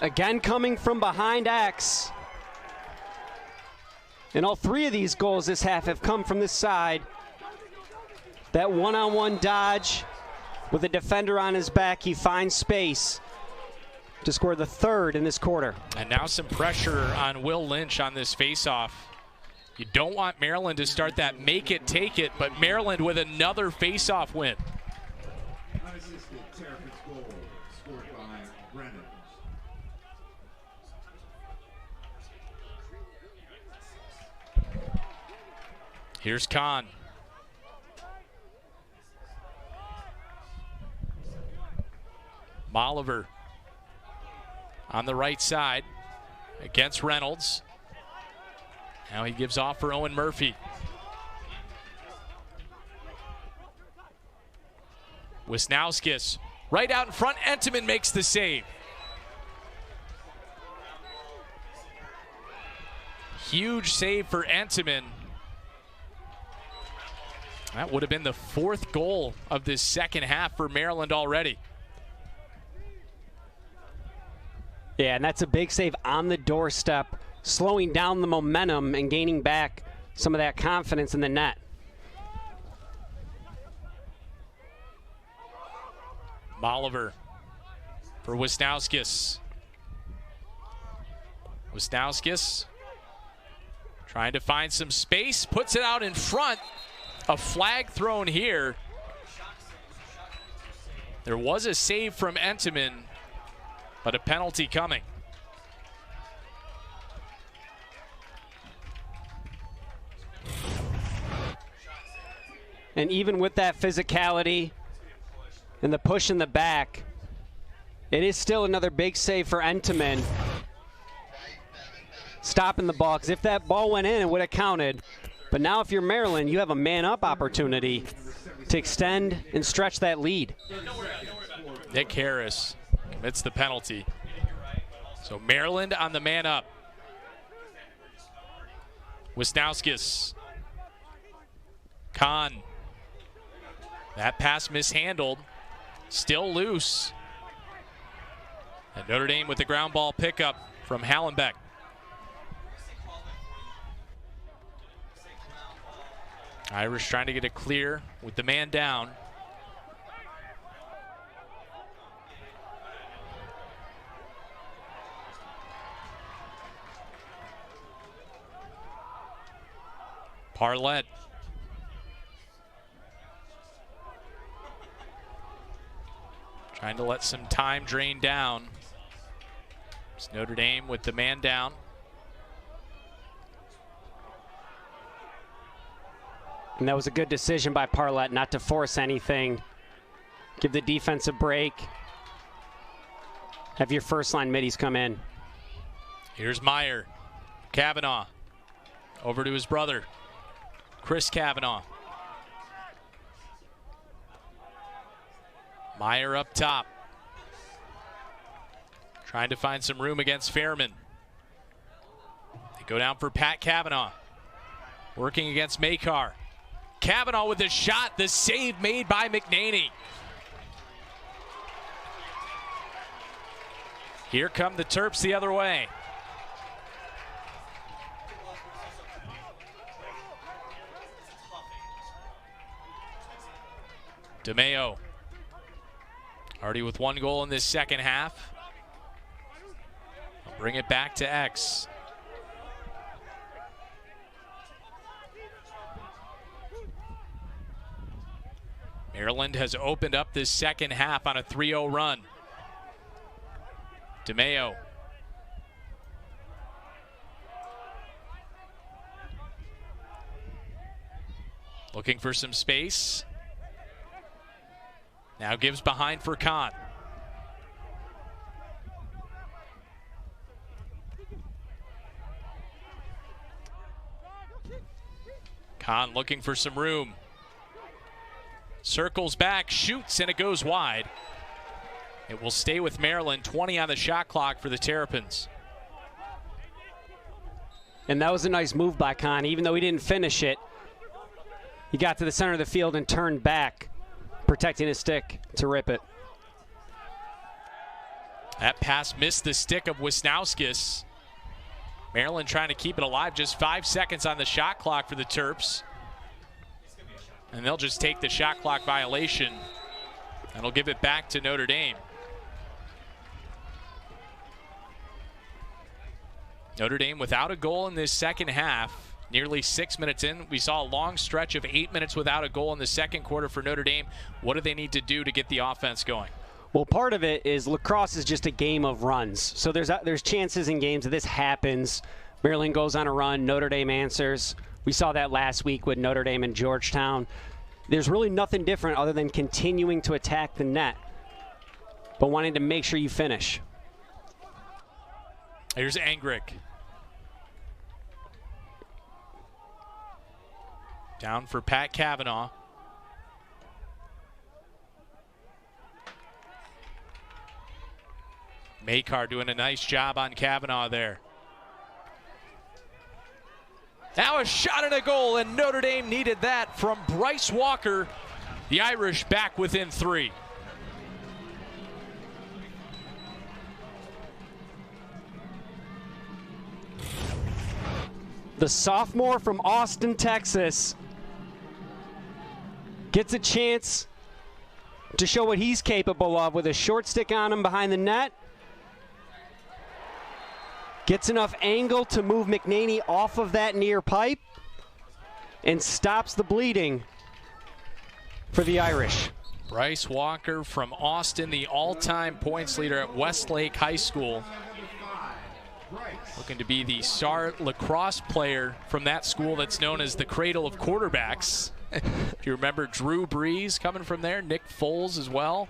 Again coming from behind X. And all 3 of these goals this half have come from this side. That one-on-one dodge with a defender on his back, he finds space to score the 3rd in this quarter. And now some pressure on Will Lynch on this faceoff. You don't want Maryland to start that make it, take it, but Maryland with another face-off win. Unassisted Terrapins goal scored by Brennan. Here's Kahn. Malever on the right side against Reynolds. Now he gives off for Owen Murphy. Wisnauskas right out in front. Entenmann makes the save. Huge save for Entenmann. That would have been the 4th goal of this second half for Maryland already. Yeah, and that's a big save on the doorstep, slowing down the momentum and gaining back some of that confidence in the net. Malever for Wisnauskas. Wisnauskas trying to find some space, puts it out in front. A flag thrown here. There was a save from Entenmann, but a penalty coming. And even with that physicality and the push in the back, it is still another big save for Entenmann. Stopping the ball, because if that ball went in, it would have counted. But now if you're Maryland, you have a man-up opportunity to extend and stretch that lead. Nick Harris commits the penalty. So Maryland on the man-up. Wisnauskas. Kahn. That pass mishandled. Still loose. And Notre Dame with the ground ball pickup from Hallenbeck. Irish trying to get it clear with the man down. Parlett. Trying to let some time drain down. It's Notre Dame with the man down. And that was a good decision by Parlett not to force anything. Give the defense a break. Have your first line middies come in. Here's Meyer. Kavanagh. Over to his brother, Chris Kavanagh. Meyer up top. Trying to find some room against Fairman. They go down for Pat Kavanagh. Working against Makar. Kavanagh with the shot, the save made by McNaney. Here come the Terps the other way. DeMaio, already with 1 goal in this second half. I'll bring it back to X. Maryland has opened up this second half on a 3-0 run. DeMaio. Looking for some space. Now gives behind for Kahn. Kahn looking for some room. Circles back, shoots, and it goes wide. It will stay with Maryland. 20 on the shot clock for the Terrapins. And that was a nice move by Kahn. Even though he didn't finish it, he got to the center of the field and turned back, protecting his stick to rip it. That pass missed the stick of Wisnauskas. Maryland trying to keep it alive. Just 5 seconds on the shot clock for the Terps. And they'll just take the shot clock violation. That'll give it back to Notre Dame. Notre Dame without a goal in this second half. Nearly 6 minutes in, we saw a long stretch of 8 minutes without a goal in the second quarter for Notre Dame. What do they need to do to get the offense going? Well, part of it is lacrosse is just a game of runs. So there's chances in games that this happens. Maryland goes on a run, Notre Dame answers. We saw that last week with Notre Dame and Georgetown. There's really nothing different other than continuing to attack the net, but wanting to make sure you finish. Here's Angrick. Down for Pat Kavanagh. Makar doing a nice job on Kavanagh there. Now a shot and a goal, and Notre Dame needed that from Bryce Walker. The Irish back within 3. The sophomore from Austin, Texas, gets a chance to show what he's capable of with a short stick on him behind the net. Gets enough angle to move McNaney off of that near pipe and stops the bleeding for the Irish. Bryce Walker from Austin, the all-time points leader at Westlake High School. Looking to be the star lacrosse player from that school that's known as the cradle of quarterbacks. If you remember Drew Brees coming from there, Nick Foles as well.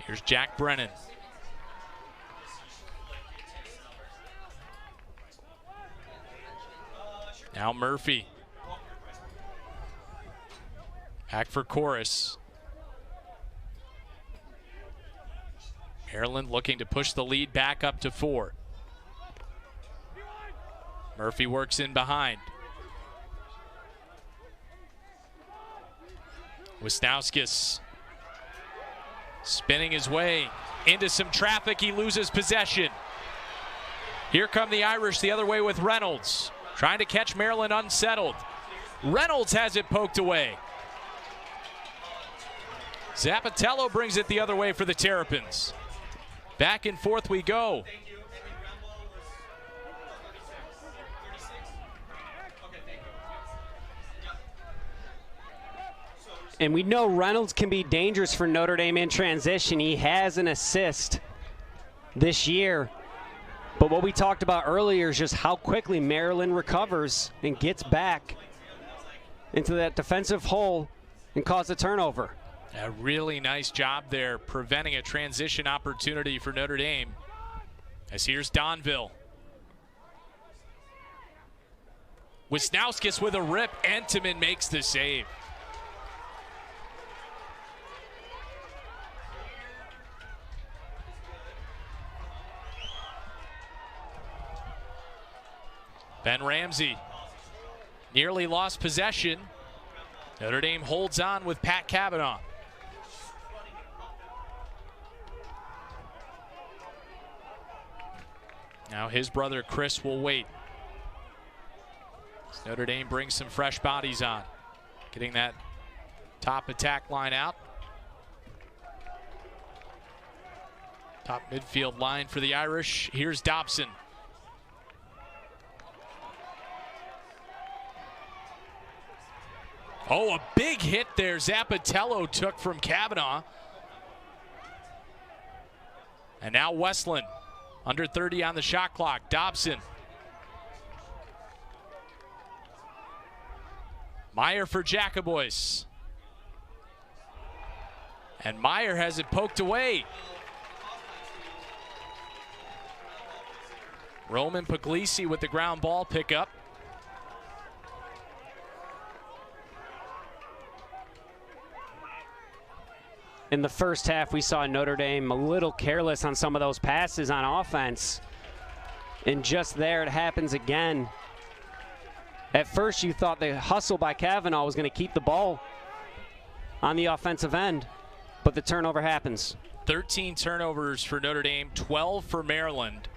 Here's Jack Brennan. Now Murphy. Back for Koras. Maryland looking to push the lead back up to 4. Murphy works in behind. Wisnauskas spinning his way into some traffic. He loses possession. Here come the Irish the other way with Reynolds, trying to catch Maryland unsettled. Reynolds has it poked away. Zappatello brings it the other way for the Terrapins. Back and forth we go. And we know Reynolds can be dangerous for Notre Dame in transition. He has an assist this year. But what we talked about earlier is just how quickly Maryland recovers and gets back into that defensive hole and cause a turnover. A really nice job there preventing a transition opportunity for Notre Dame. As here's Donville. Wisnauskas with a rip. Entenmann makes the save. Ben Ramsey nearly lost possession. Notre Dame holds on with Pat Kavanagh. Now his brother Chris will wait. Notre Dame brings some fresh bodies on. Getting that top attack line out. Top midfield line for the Irish. Here's Dobson. Oh, a big hit there Zappatello took from Kavanagh. And now Westlin, under 30 on the shot clock. Dobson. Meyer for Jackoboice. And Meyer has it poked away. Roman Puglise with the ground ball pickup. In the first half, we saw Notre Dame a little careless on some of those passes on offense. And just there, it happens again. At first, you thought the hustle by Kavanagh was going to keep the ball on the offensive end, but the turnover happens. 13 turnovers for Notre Dame, 12 for Maryland.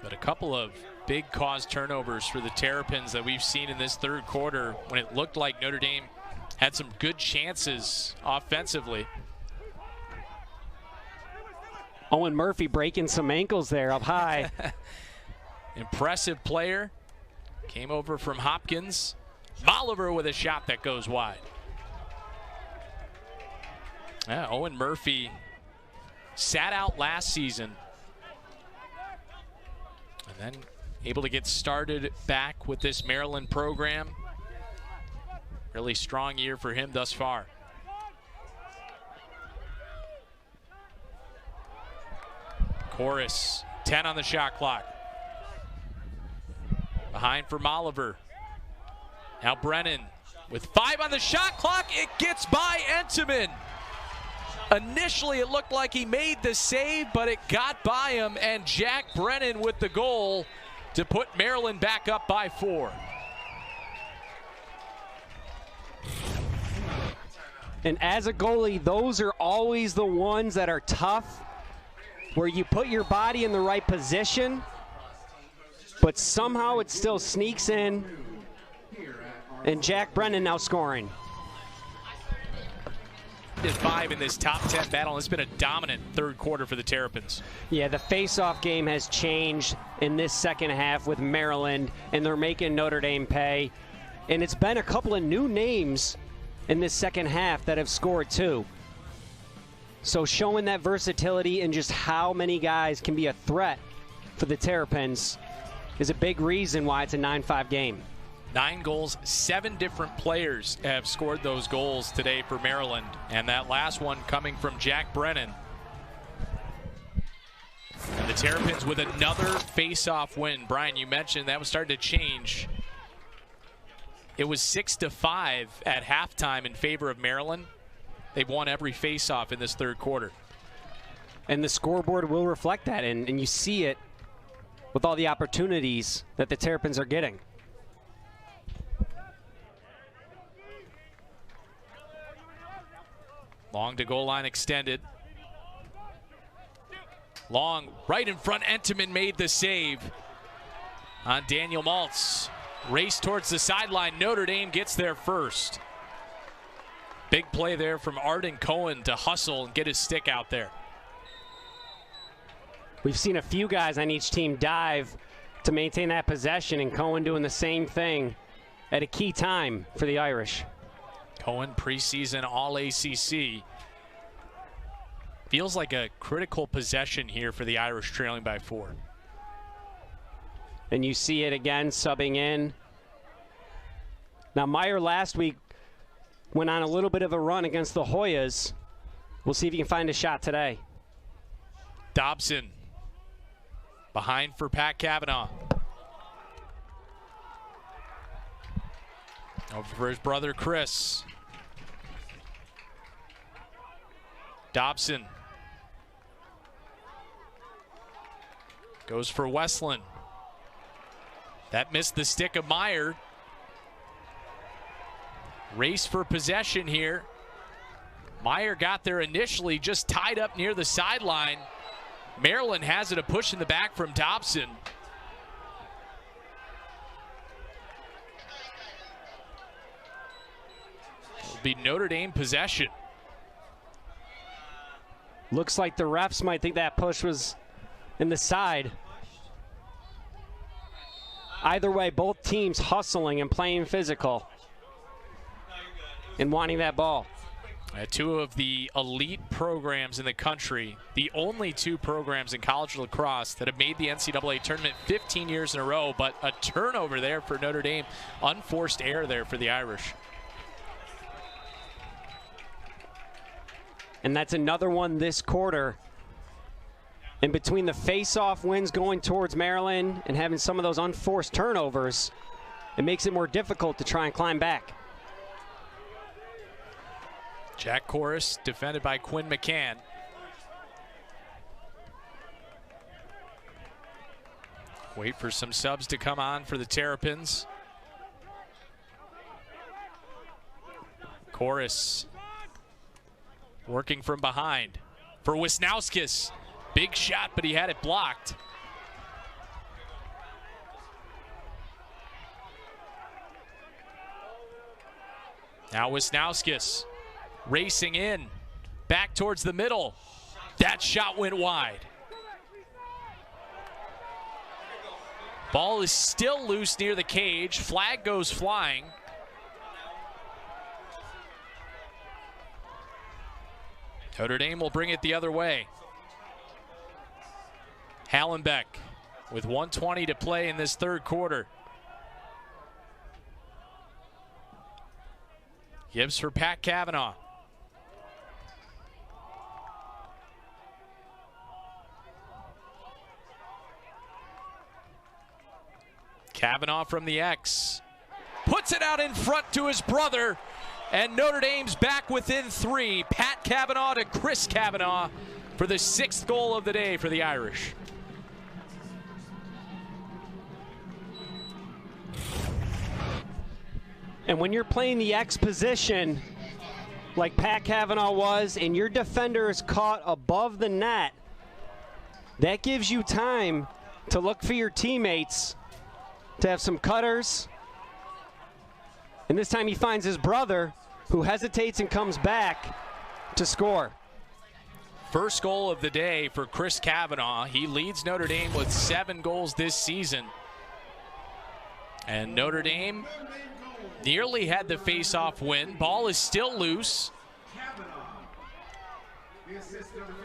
But a couple of big cause turnovers for the Terrapins that we've seen in this third quarter when it looked like Notre Dame had some good chances offensively. Owen Murphy breaking some ankles there up high. Impressive player. Came over from Hopkins. Malever with a shot that goes wide. Yeah, Owen Murphy sat out last season. And then able to get started back with this Maryland program. Really strong year for him thus far. Koras, 10 on the shot clock. Behind for Malever. Now Brennan with 5 on the shot clock. It gets by Entenmann. Initially, it looked like he made the save, but it got by him, and Jack Brennan with the goal to put Maryland back up by 4. And as a goalie, those are always the ones that are tough, where you put your body in the right position, but somehow it still sneaks in, and Jack Brennan now scoring. 5 in this top 10 battle, and it's been a dominant third quarter for the Terrapins. Yeah, the face-off game has changed in this second half with Maryland, and they're making Notre Dame pay. And it's been a couple of new names in this second half that have scored too. So showing that versatility and just how many guys can be a threat for the Terrapins is a big reason why it's a 9-5 game. 9 goals, 7 different players have scored those goals today for Maryland. And that last one coming from Jack Brennan. And the Terrapins with another face-off win. Brian, you mentioned that was starting to change. It was 6-5 at halftime in favor of Maryland. They've won every face-off in this third quarter. And the scoreboard will reflect that, and you see it with all the opportunities that the Terrapins are getting. Long to goal line extended. Long right in front. Entenmann made the save on Daniel Maltz. Race towards the sideline. Notre Dame gets there first. Big play there from Arden Cohen to hustle and get his stick out there. We've seen a few guys on each team dive to maintain that possession, and Cohen doing the same thing at a key time for the Irish. Cohen, preseason All-ACC. Feels like a critical possession here for the Irish, trailing by 4. And you see it again, subbing in. Now, Meyer last week went on a little bit of a run against the Hoyas. We'll see if he can find a shot today. Dobson behind for Pat Kavanagh. Over for his brother Chris. Dobson goes for Westlin. That missed the stick of Meyer. Race for possession here. Meyer got there initially, just tied up near the sideline. Maryland has it, a push in the back from Dobson. It'll be Notre Dame possession. Looks like the refs might think that push was in the side. Either way, both teams hustling and playing physical and wanting that ball. 2 of the elite programs in the country, the only 2 programs in college lacrosse that have made the NCAA tournament 15 years in a row, but a turnover there for Notre Dame. Unforced error there for the Irish. And that's another one this quarter. And between the face-off wins going towards Maryland and having some of those unforced turnovers, it makes it more difficult to try and climb back. Jack Koras defended by Quinn McCann. Wait for some subs to come on for the Terrapins. Koras working from behind for Wisnauskas. Big shot, but he had it blocked. Now Wisnauskas racing in, back towards the middle. That shot went wide. Ball is still loose near the cage. Flag goes flying. Notre Dame will bring it the other way. Hallenbeck with 1:20 to play in this third quarter. Gives for Pat Kavanagh. Kavanagh from the X. Puts it out in front to his brother. And Notre Dame's back within 3. Pat Kavanagh to Chris Kavanagh for the 6th goal of the day for the Irish. And when you're playing the X position, like Pat Kavanagh was, and your defender is caught above the net, that gives you time to look for your teammates, to have some cutters. And this time he finds his brother, who hesitates and comes back to score. First goal of the day for Chris Kavanagh. He leads Notre Dame with 7 goals this season. And Notre Dame nearly had the face-off win. Ball is still loose.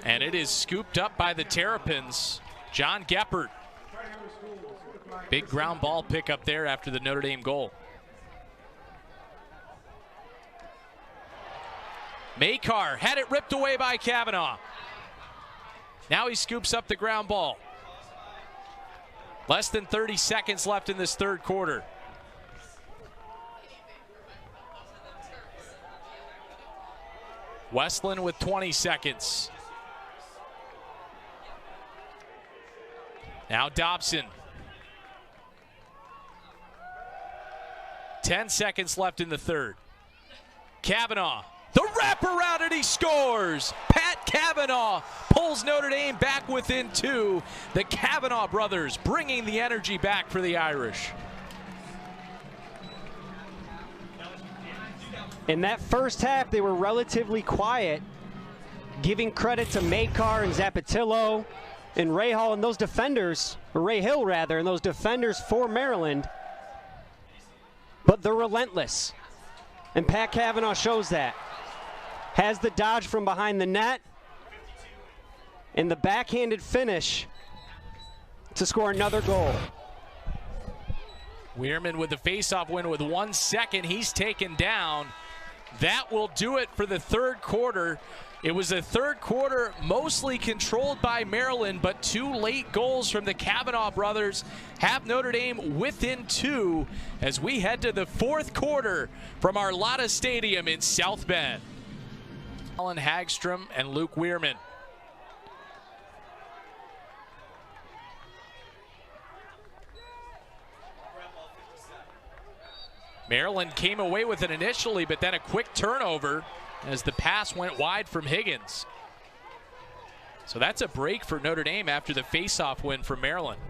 And it is scooped up by the Terrapins. John Geppert. Big ground ball pickup there after the Notre Dame goal. Makar had it ripped away by Kavanagh. Now he scoops up the ground ball. Less than 30 seconds left in this third quarter. Westlin with 20 seconds. Now Dobson. 10 seconds left in the third. Kavanagh. The wraparound, and he scores! Pat Kavanagh pulls Notre Dame back within 2. The Kavanagh brothers bringing the energy back for the Irish. In that first half, they were relatively quiet, giving credit to Makar and Zapatillo and Ray Hall and those defenders, or Ray Hill rather, and those defenders for Maryland. But they're relentless, and Pat Kavanagh shows that. Has the dodge from behind the net and the backhanded finish to score another goal. Weirman with the faceoff win with 1 second. He's taken down. That will do it for the third quarter. It was a third quarter mostly controlled by Maryland, but 2 late goals from the Kavanagh brothers have Notre Dame within 2 as we head to the fourth quarter from Arlotta Stadium in South Bend. Alan Hagstrom and Luke Weirman. Maryland came away with it initially, but then a quick turnover as the pass went wide from Higgins. So that's a break for Notre Dame after the face-off win from Maryland.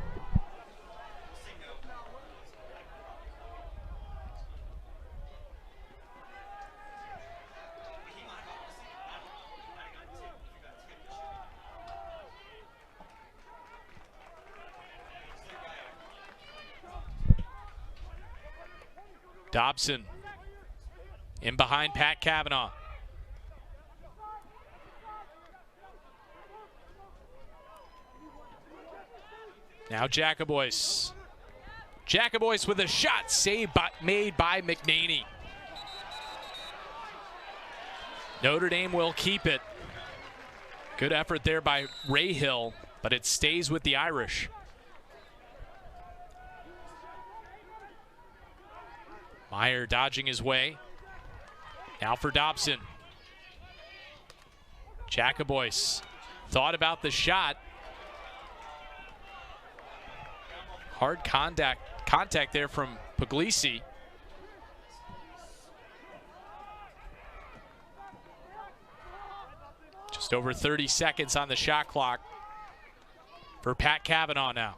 Dobson in behind Pat Kavanagh. Now Jackoboice. Jackoboice with a shot made by McNaney. Notre Dame will keep it. Good effort there by Ray Hill, but it stays with the Irish. Meyer dodging his way. Now for Dobson. Jackoboice thought about the shot. Hard contact there from Puglise. Just over 30 seconds on the shot clock for Pat Kavanagh now.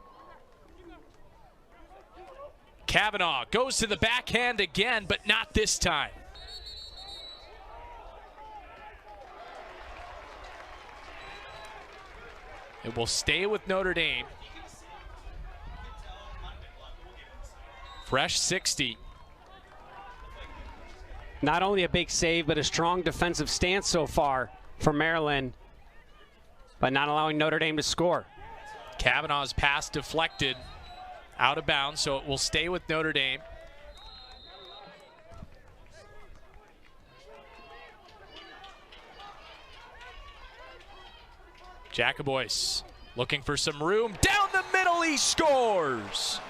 Kavanagh goes to the backhand again, but not this time. It will stay with Notre Dame. Fresh 60. Not only a big save, but a strong defensive stance so far for Maryland by not allowing Notre Dame to score. Kavanagh's pass deflected out of bounds, so it will stay with Notre Dame. Jackoboice looking for some room. Down the middle, he scores!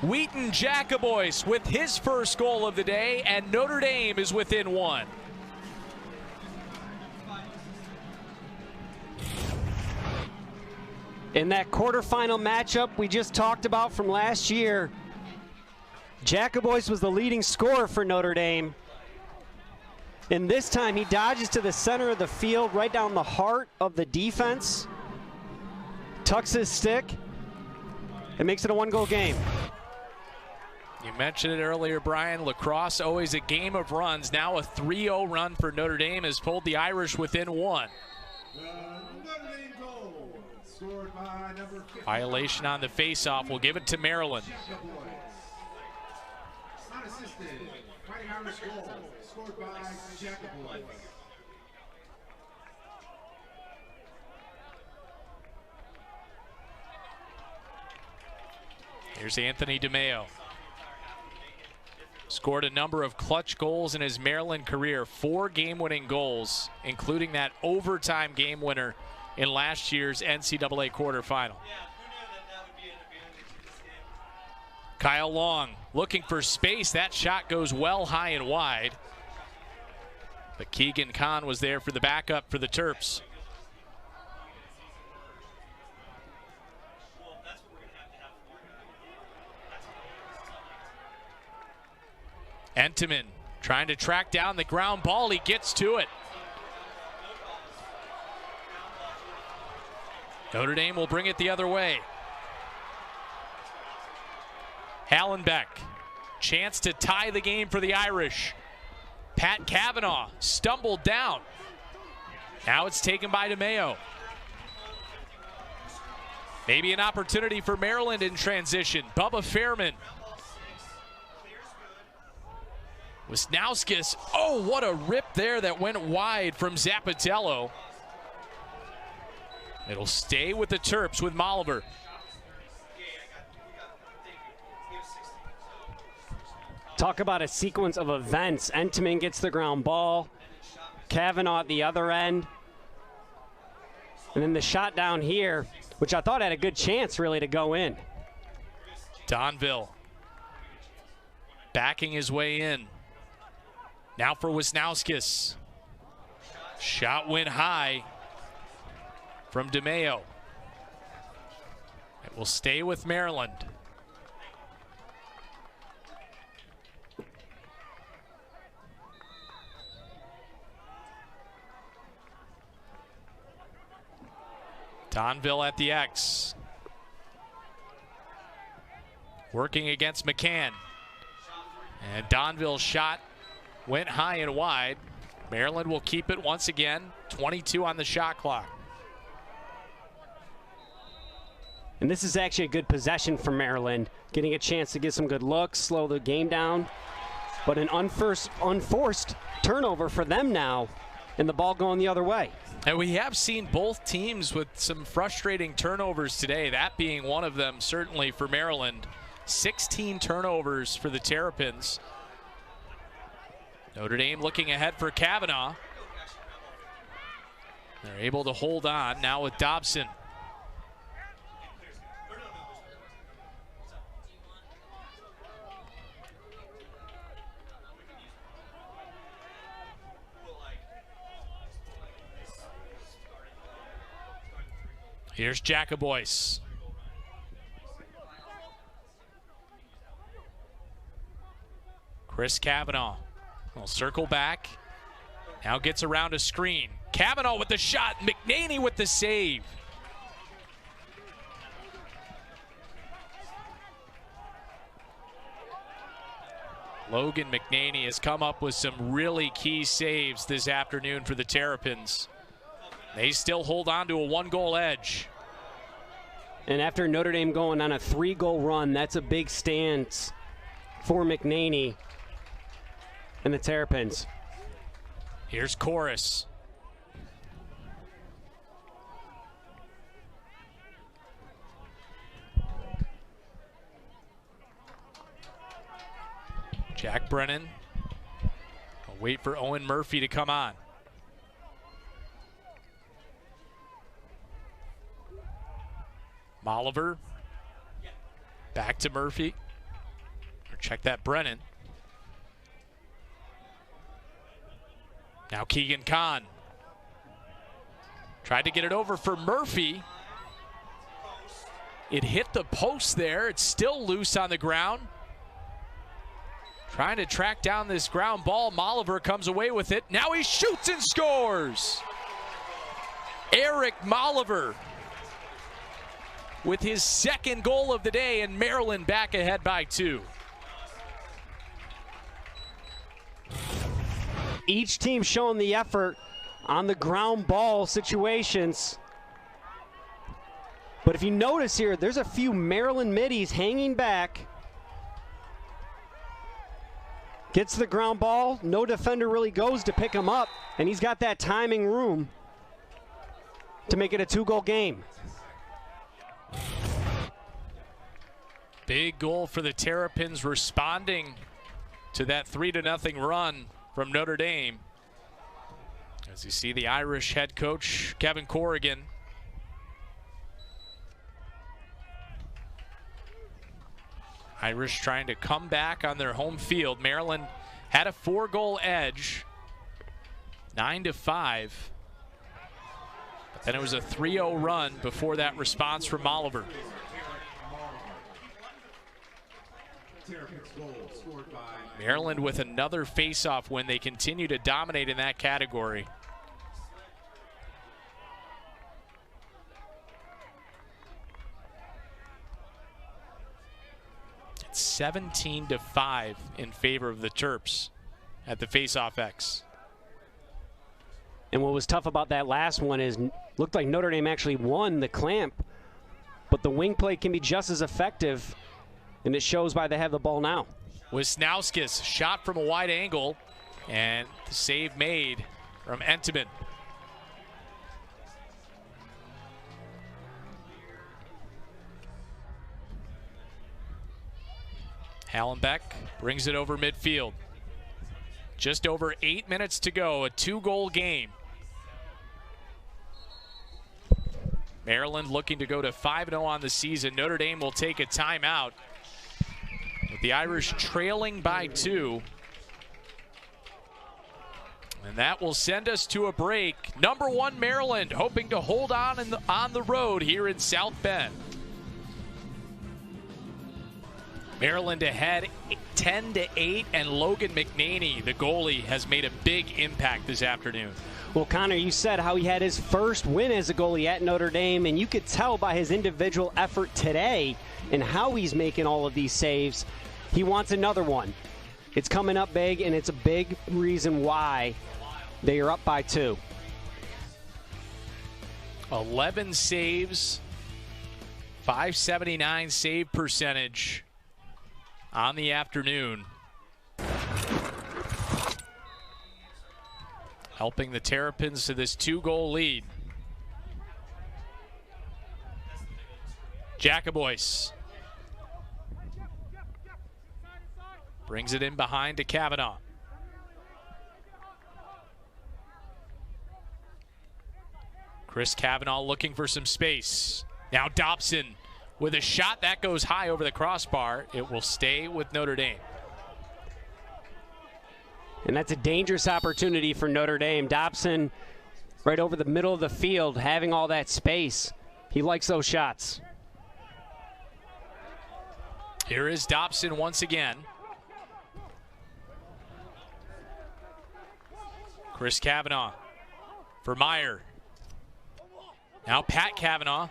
Wheaton Jackoboice with his first goal of the day, and Notre Dame is within one. In that quarterfinal matchup we just talked about from last year, Jackoboice was the leading scorer for Notre Dame. And this time he dodges to the center of the field, right down the heart of the defense, tucks his stick, and makes it a one-goal game. You mentioned it earlier, Brian. Lacrosse, always a game of runs. Now a 3-0 run for Notre Dame has pulled the Irish within one. Notre Dame goal, scored by number 50. Violation on the faceoff. We'll give it to Maryland. Unassisted, Fighting Irish goal, scored by Jackoboice. Here's Anthony DeMaio. Scored a number of clutch goals in his Maryland career, 4 game-winning goals, including that overtime game winner in last year's NCAA quarterfinal. Kyle Long looking for space. That shot goes well high and wide. But Keegan Kahn was there for the backup for the Terps. Entenmann trying to track down the ground ball. He gets to it. Notre Dame will bring it the other way. Hallenbeck, chance to tie the game for the Irish. Pat Kavanagh stumbled down. Now it's taken by DeMaio. Maybe an opportunity for Maryland in transition. Bubba Fairman. Wisnauskas, oh, what a rip there that went wide from Zappatello. It'll stay with the Terps with Malever. Talk about a sequence of events. Entenmann gets the ground ball, Kavanagh at the other end, and then the shot down here, which I thought had a good chance really to go in. Donville backing his way in. Now for Wisnauskas. Shot went high from DeMaio. It will stay with Maryland. Donville at the X. Working against McCann. And Donville's shot went high and wide. Maryland will keep it once again. 22 on the shot clock. And this is actually a good possession for Maryland, getting a chance to get some good looks, slow the game down. But an unforced turnover for them now, and the ball going the other way. And we have seen both teams with some frustrating turnovers today, that being one of them certainly for Maryland. 16 turnovers for the Terrapins. Notre Dame looking ahead for Kavanagh. They're able to hold on now with Dobson. Here's Jackoboice. Chris Kavanagh will circle back. Now gets around a screen. Kavanagh with the shot. McNaney with the save. Logan McNaney has come up with some really key saves this afternoon for the Terrapins. They still hold on to a 1-goal edge. And after Notre Dame going on a 3-goal run, that's a big stance for McNaney and the Terrapins. Here's Koras. Jack Brennan. I'll wait for Owen Murphy to come on. Malever. Back to Murphy. Or check that Brennan. Now Keegan Kahn. Tried to get it over for Murphy. It hit the post there. It's still loose on the ground. Trying to track down this ground ball. Malever comes away with it. Now he shoots and scores. Eric Malever with his 2nd goal of the day, and Maryland back ahead by 2. Each team showing the effort on the ground ball situations. But if you notice here, there's a few Maryland middies hanging back. Gets the ground ball, no defender really goes to pick him up, and he's got that timing room to make it a 2-goal game. Big goal for the Terrapins, responding to that 3-0 run from Notre Dame. As you see the Irish head coach, Kevin Corrigan. Irish trying to come back on their home field. Maryland had a 4-goal edge, 9-5. But then it was a 3-0 run before that response from Malever. Maryland with another face-off win. They continue to dominate in that category. It's 17-5 in favor of the Terps at the face-off X. And what was tough about that last one is looked like Notre Dame actually won the clamp, but the wing play can be just as effective, and it shows why they have the ball now. Wisnauskas shot from a wide angle, and the save made from Entenmann. Hallenbeck brings it over midfield. Just over 8 minutes to go, a 2-goal game. Maryland looking to go to 5-0 on the season. Notre Dame will take a timeout, with the Irish trailing by 2. And that will send us to a break. Number 1 Maryland hoping to hold on on the road here in South Bend. Maryland ahead 10-8, and Logan McNaney, the goalie, has made a big impact this afternoon. Well, Connor, you said how he had his first win as a goalie at Notre Dame, and you could tell by his individual effort today and how he's making all of these saves. He wants another one. It's coming up big, and it's a big reason why they are up by 2. 11 saves, .579 save percentage on the afternoon. Helping the Terrapins to this 2-goal lead. Jackoboice brings it in behind to Kavanagh. Chris Kavanagh looking for some space. Now Dobson with a shot that goes high over the crossbar. It will stay with Notre Dame. And that's a dangerous opportunity for Notre Dame. Dobson right over the middle of the field, having all that space. He likes those shots. Here is Dobson once again. Chris Kavanagh for Meyer. Now Pat Kavanagh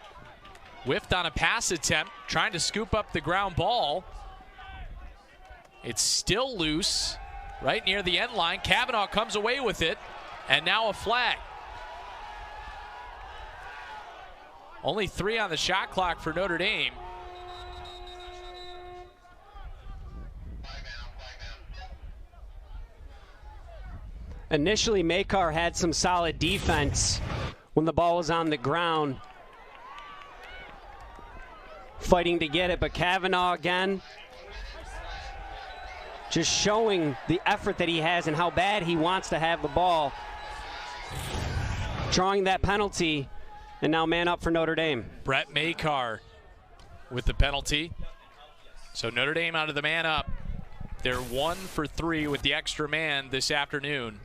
whiffed on a pass attempt, trying to scoop up the ground ball. It's still loose right near the end line. Kavanagh comes away with it, and now a flag. Only 3 on the shot clock for Notre Dame. Initially, Makar had some solid defense when the ball was on the ground, fighting to get it, but Kavanagh again, just showing the effort that he has and how bad he wants to have the ball, drawing that penalty, and now man up for Notre Dame. Brett Makar with the penalty. So Notre Dame out of the man up. They're 1 for 3 with the extra man this afternoon.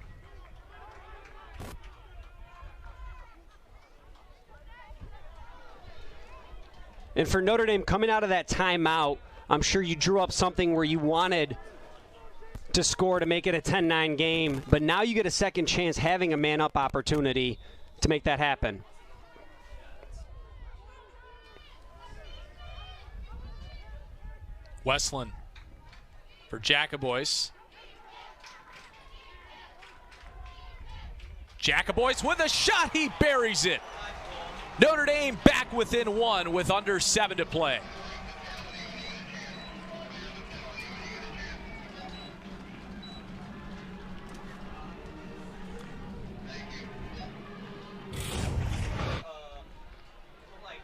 And for Notre Dame, coming out of that timeout, I'm sure you drew up something where you wanted to score to make it a 10-9 game, but now you get a second chance having a man-up opportunity to make that happen. Westlin for Jackoboice. Jackoboice with a shot, he buries it. Notre Dame back within 1 with under 7 to play.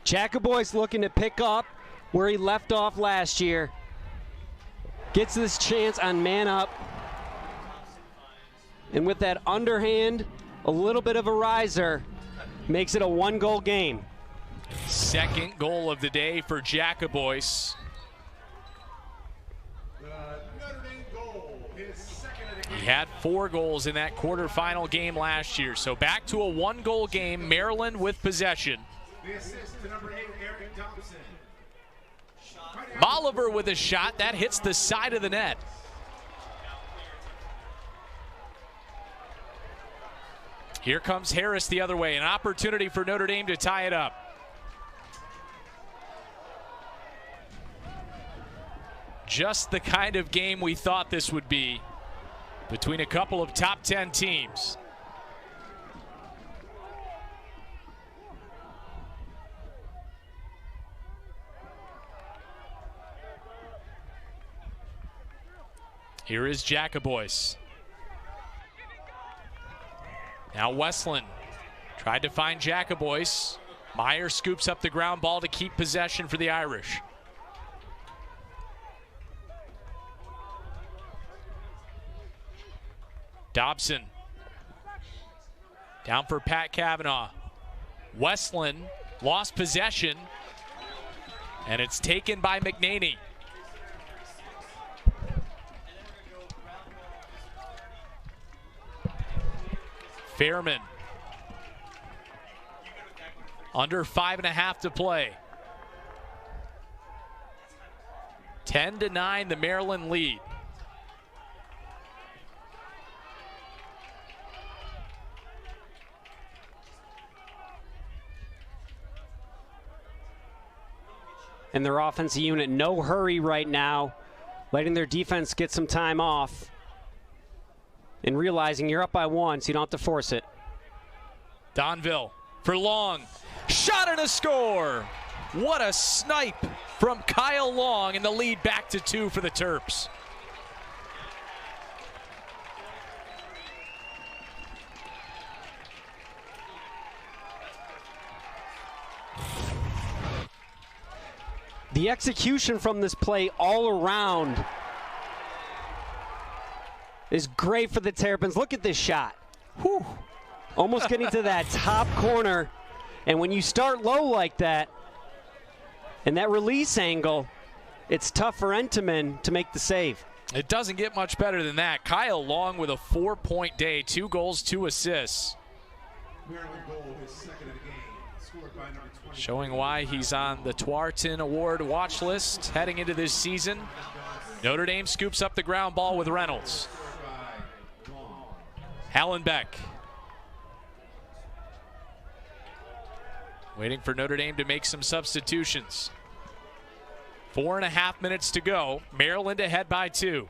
Jackoboice looking to pick up where he left off last year. Gets this chance on man up. And with that underhand, a little bit of a riser, makes it a 1-goal game. Second goal of the day for Jackoboice. Notre Dame goal, his second of the game. He had 4 goals in that quarterfinal game last year. So back to a 1-goal game. Maryland with possession. The assist to number 8, Eric Dobson. Malever with a shot that hits the side of the net. Here comes Harris the other way. An opportunity for Notre Dame to tie it up. Just the kind of game we thought this would be between a couple of top 10 teams. Here is Jackoboice. Now Westlin tried to find Jackoboice. Meyer scoops up the ground ball to keep possession for the Irish. Dobson down for Pat Kavanagh. Westlin lost possession, and it's taken by McNaney. Fairman. Under 5.5 to play. 10-9, the Maryland lead. And their offensive unit, no hurry right now, letting their defense get some time off. And realizing you're up by 1, so you don't have to force it. Donville for Long. Shot and a score. What a snipe from Kyle Long, and the lead back to 2 for the Terps. The execution from this play all around is great for the Terrapins. Look at this shot. Whew. Almost getting to that top corner. And when you start low like that, and that release angle, it's tough for Entenmann to make the save. It doesn't get much better than that. Kyle Long with a 4-point day, 2 goals, 2 assists. Maryland goal, his second of the game, scored by number 20. Showing why he's on the Tuarton Award watch list heading into this season. Notre Dame scoops up the ground ball with Reynolds. Hallenbeck. Waiting for Notre Dame to make some substitutions. 4.5 minutes to go. Maryland ahead by 2.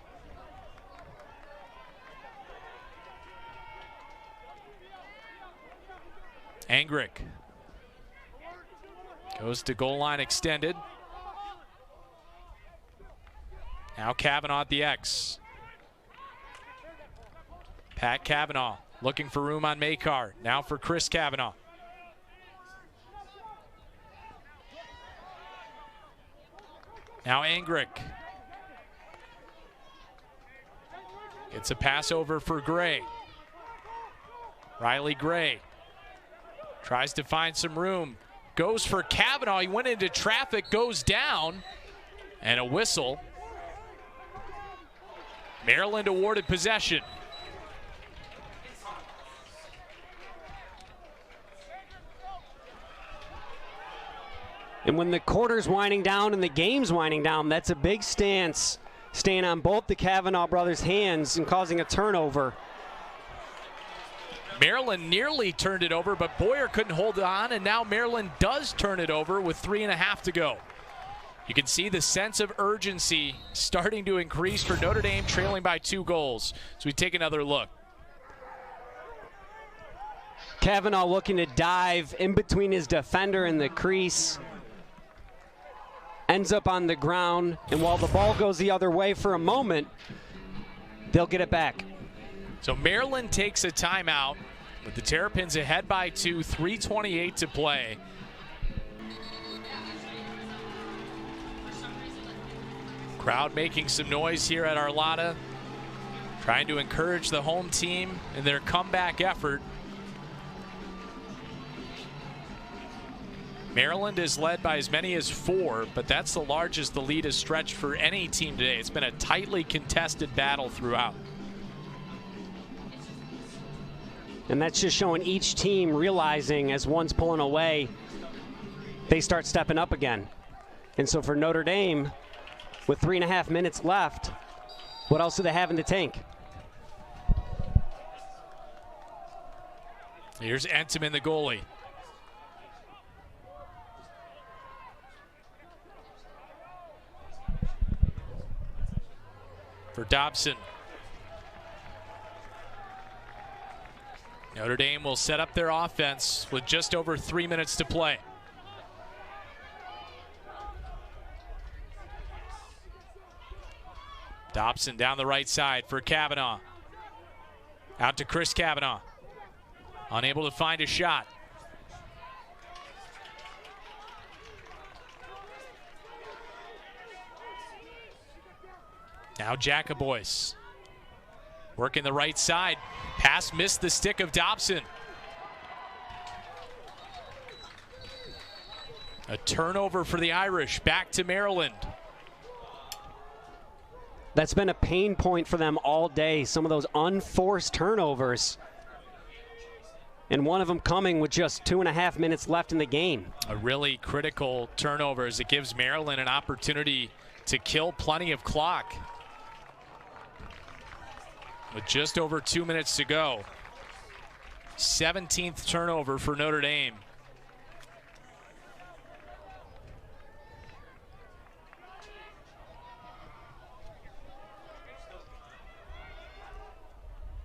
Angrick. Goes to goal line extended. Now Kavanagh at the X. Pat Kavanagh looking for room on Makar. Now for Chris Kavanagh. Now Angrick. Gets a pass over for Gray. Riley Gray tries to find some room. Goes for Kavanagh. He went into traffic, goes down, and a whistle. Maryland awarded possession. And when the quarter's winding down and the game's winding down, that's a big stance, staying on both the Kavanagh brothers' hands and causing a turnover. Maryland nearly turned it over, but Boyer couldn't hold on, and now Maryland does turn it over with 3.5 to go. You can see the sense of urgency starting to increase for Notre Dame, trailing by 2 goals. So we take another look. Kavanagh looking to dive in between his defender and the crease. Ends up on the ground, and while the ball goes the other way for a moment, they'll get it back. So Maryland takes a timeout with the Terrapins ahead by 2, 3:28 to play. Crowd making some noise here at Arlotta, trying to encourage the home team in their comeback effort. Maryland is led by as many as 4, but that's the largest the lead has stretched for any team today. It's been a tightly contested battle throughout. And that's just showing each team realizing as one's pulling away, they start stepping up again. And so for Notre Dame, with 3.5 minutes left, what else do they have in the tank? Here's Entenmann, the goalie. For Dobson. Notre Dame will set up their offense with just over 3 minutes to play. Dobson down the right side for Kavanagh. Out to Chris Kavanagh. Unable to find a shot. Now Jackoboice. Working the right side. Pass missed the stick of Dobson. A turnover for the Irish. Back to Maryland. That's been a pain point for them all day. Some of those unforced turnovers. And one of them coming with just 2.5 minutes left in the game. A really critical turnover as it gives Maryland an opportunity to kill plenty of clock. With just over 2 minutes to go. 17th turnover for Notre Dame.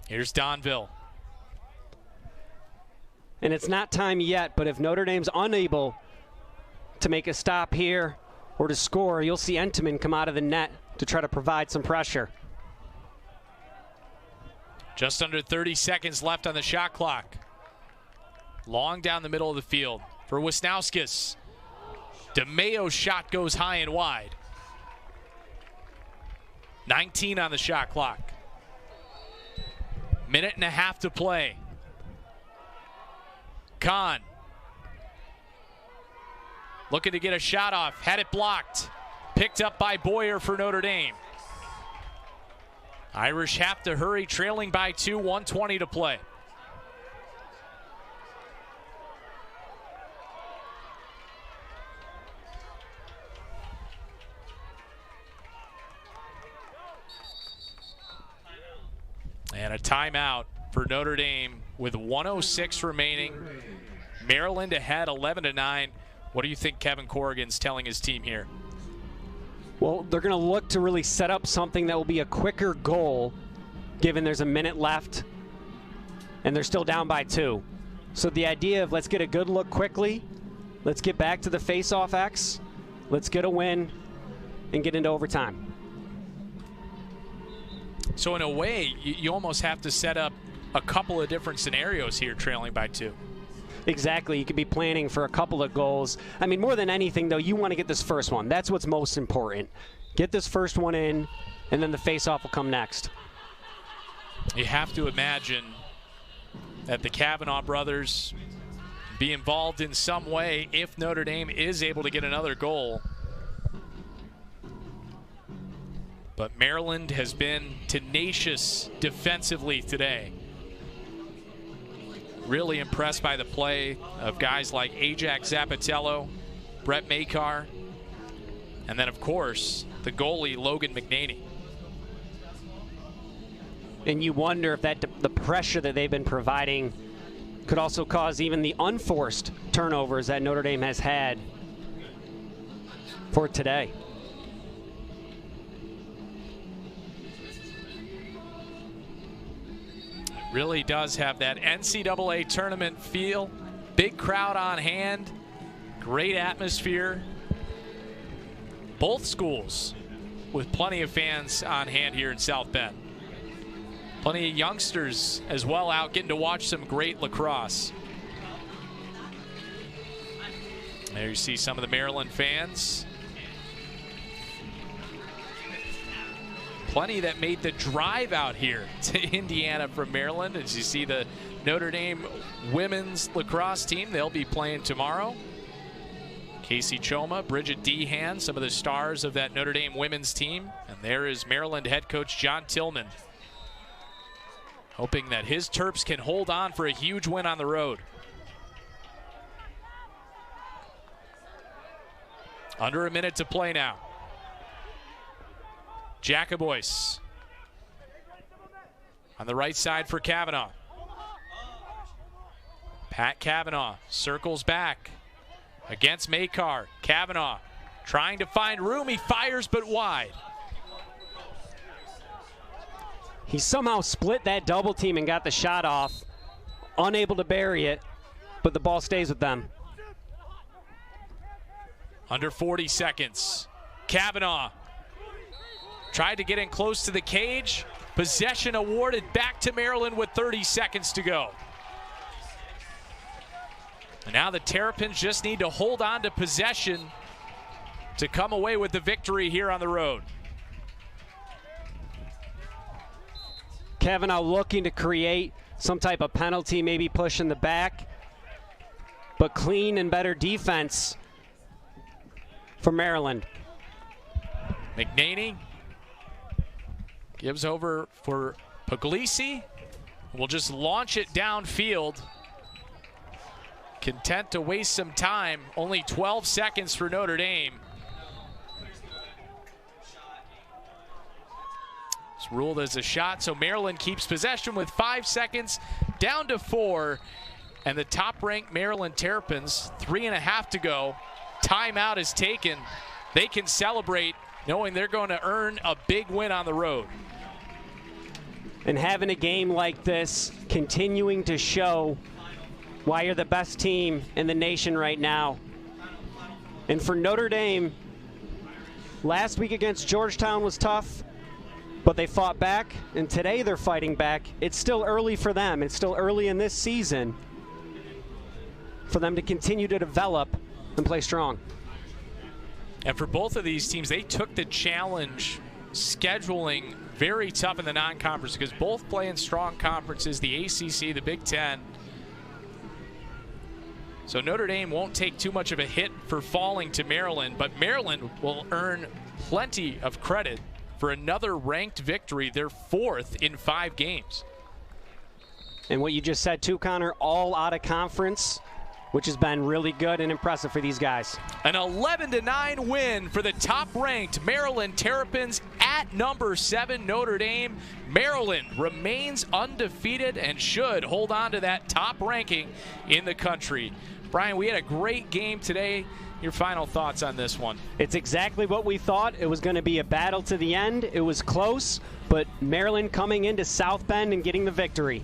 Here's Donville. And it's not time yet, but if Notre Dame's unable to make a stop here or to score, you'll see Entenmann come out of the net to try to provide some pressure. Just under 30 seconds left on the shot clock. Long down the middle of the field for Wisnauskas. DeMaio's shot goes high and wide. 19 on the shot clock. 1.5 minutes to play. Kahn looking to get a shot off. Had it blocked. Picked up by Boyer for Notre Dame. Irish have to hurry, trailing by 2, 1:20 to play. And a timeout for Notre Dame with 1:06 remaining. Maryland ahead 11-9. What do you think Kevin Corrigan's telling his team here? Well, they're going to look to really set up something that will be a quicker goal, given there's a minute left and they're still down by 2. So the idea of let's get a good look quickly Let's get back to the face-off X. Let's get a win and get into overtime. So in a way, you almost have to set up a couple of different scenarios here, trailing by 2. Exactly. You could be planning for a couple of goals. I mean, more than anything, though, you want to get this first one. That's what's most important. Get this first one in, and then the face-off will come next. You have to imagine that the Kavanagh brothers be involved in some way if Notre Dame is able to get another goal. But Maryland has been tenacious defensively today. Really impressed by the play of guys like Ajax Zapatello, Brett Makar, and then, of course, the goalie, Logan McNaney. And you wonder if the pressure that they've been providing could also cause even the unforced turnovers that Notre Dame has had for today. Really does have that NCAA tournament feel. Big crowd on hand, great atmosphere. Both schools with plenty of fans on hand here in South Bend. Plenty of youngsters as well out getting to watch some great lacrosse. There you see some of the Maryland fans. Plenty that made the drive out here to Indiana from Maryland. As you see the Notre Dame women's lacrosse team, they'll be playing tomorrow. Casey Choma, Bridget Dehan, some of the stars of that Notre Dame women's team. And there is Maryland head coach John Tillman, hoping that his Terps can hold on for a huge win on the road. Under a minute to play now. Jackoboice on the right side for Kavanagh. Pat Kavanagh circles back against Makar. Kavanagh trying to find room. He fires but wide. He somehow split that double team and got the shot off. Unable to bury it, but the ball stays with them. Under 40 seconds. Kavanagh tried to get in close to the cage. Possession awarded back to Maryland with 30 seconds to go. And now the Terrapins just need to hold on to possession to come away with the victory here on the road. Kavanagh looking to create some type of penalty, maybe push in the back, but clean and better defense for Maryland. McNaney gives over for Puglise. We'll just launch it downfield. Content to waste some time. Only 12 seconds for Notre Dame. It's ruled as a shot, so Maryland keeps possession with 5 seconds, down to 4. And the top-ranked Maryland Terrapins, 3.5 to go. Timeout is taken. They can celebrate knowing they're going to earn a big win on the road. And having a game like this, continuing to show why you're the best team in the nation right now. And for Notre Dame, last week against Georgetown was tough, but they fought back, and today they're fighting back. It's still early for them. It's still early in this season for them to continue to develop and play strong. And for both of these teams, they took the challenge scheduling very tough in the non-conference because both play in strong conferences, the ACC, the Big Ten. So Notre Dame won't take too much of a hit for falling to Maryland, but Maryland will earn plenty of credit for another ranked victory, their 4th in 5 games. And what you just said too, Connor, all out of conference, which has been really good and impressive for these guys. An 11-9 win for the top-ranked Maryland Terrapins at number 7 Notre Dame. Maryland remains undefeated and should hold on to that top ranking in the country. Brian, we had a great game today. Your final thoughts on this one? It's exactly what we thought. It was going to be a battle to the end. It was close, but Maryland coming into South Bend and getting the victory.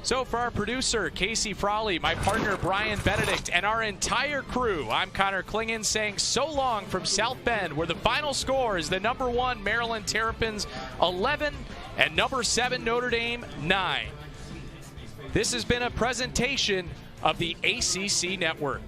So for our producer, Casey Frawley, my partner, Brian Benedict, and our entire crew, I'm Connor Clingen saying so long from South Bend, where the final score is the #1 Maryland Terrapins 11 and #7 Notre Dame 9. This has been a presentation of the ACC Network.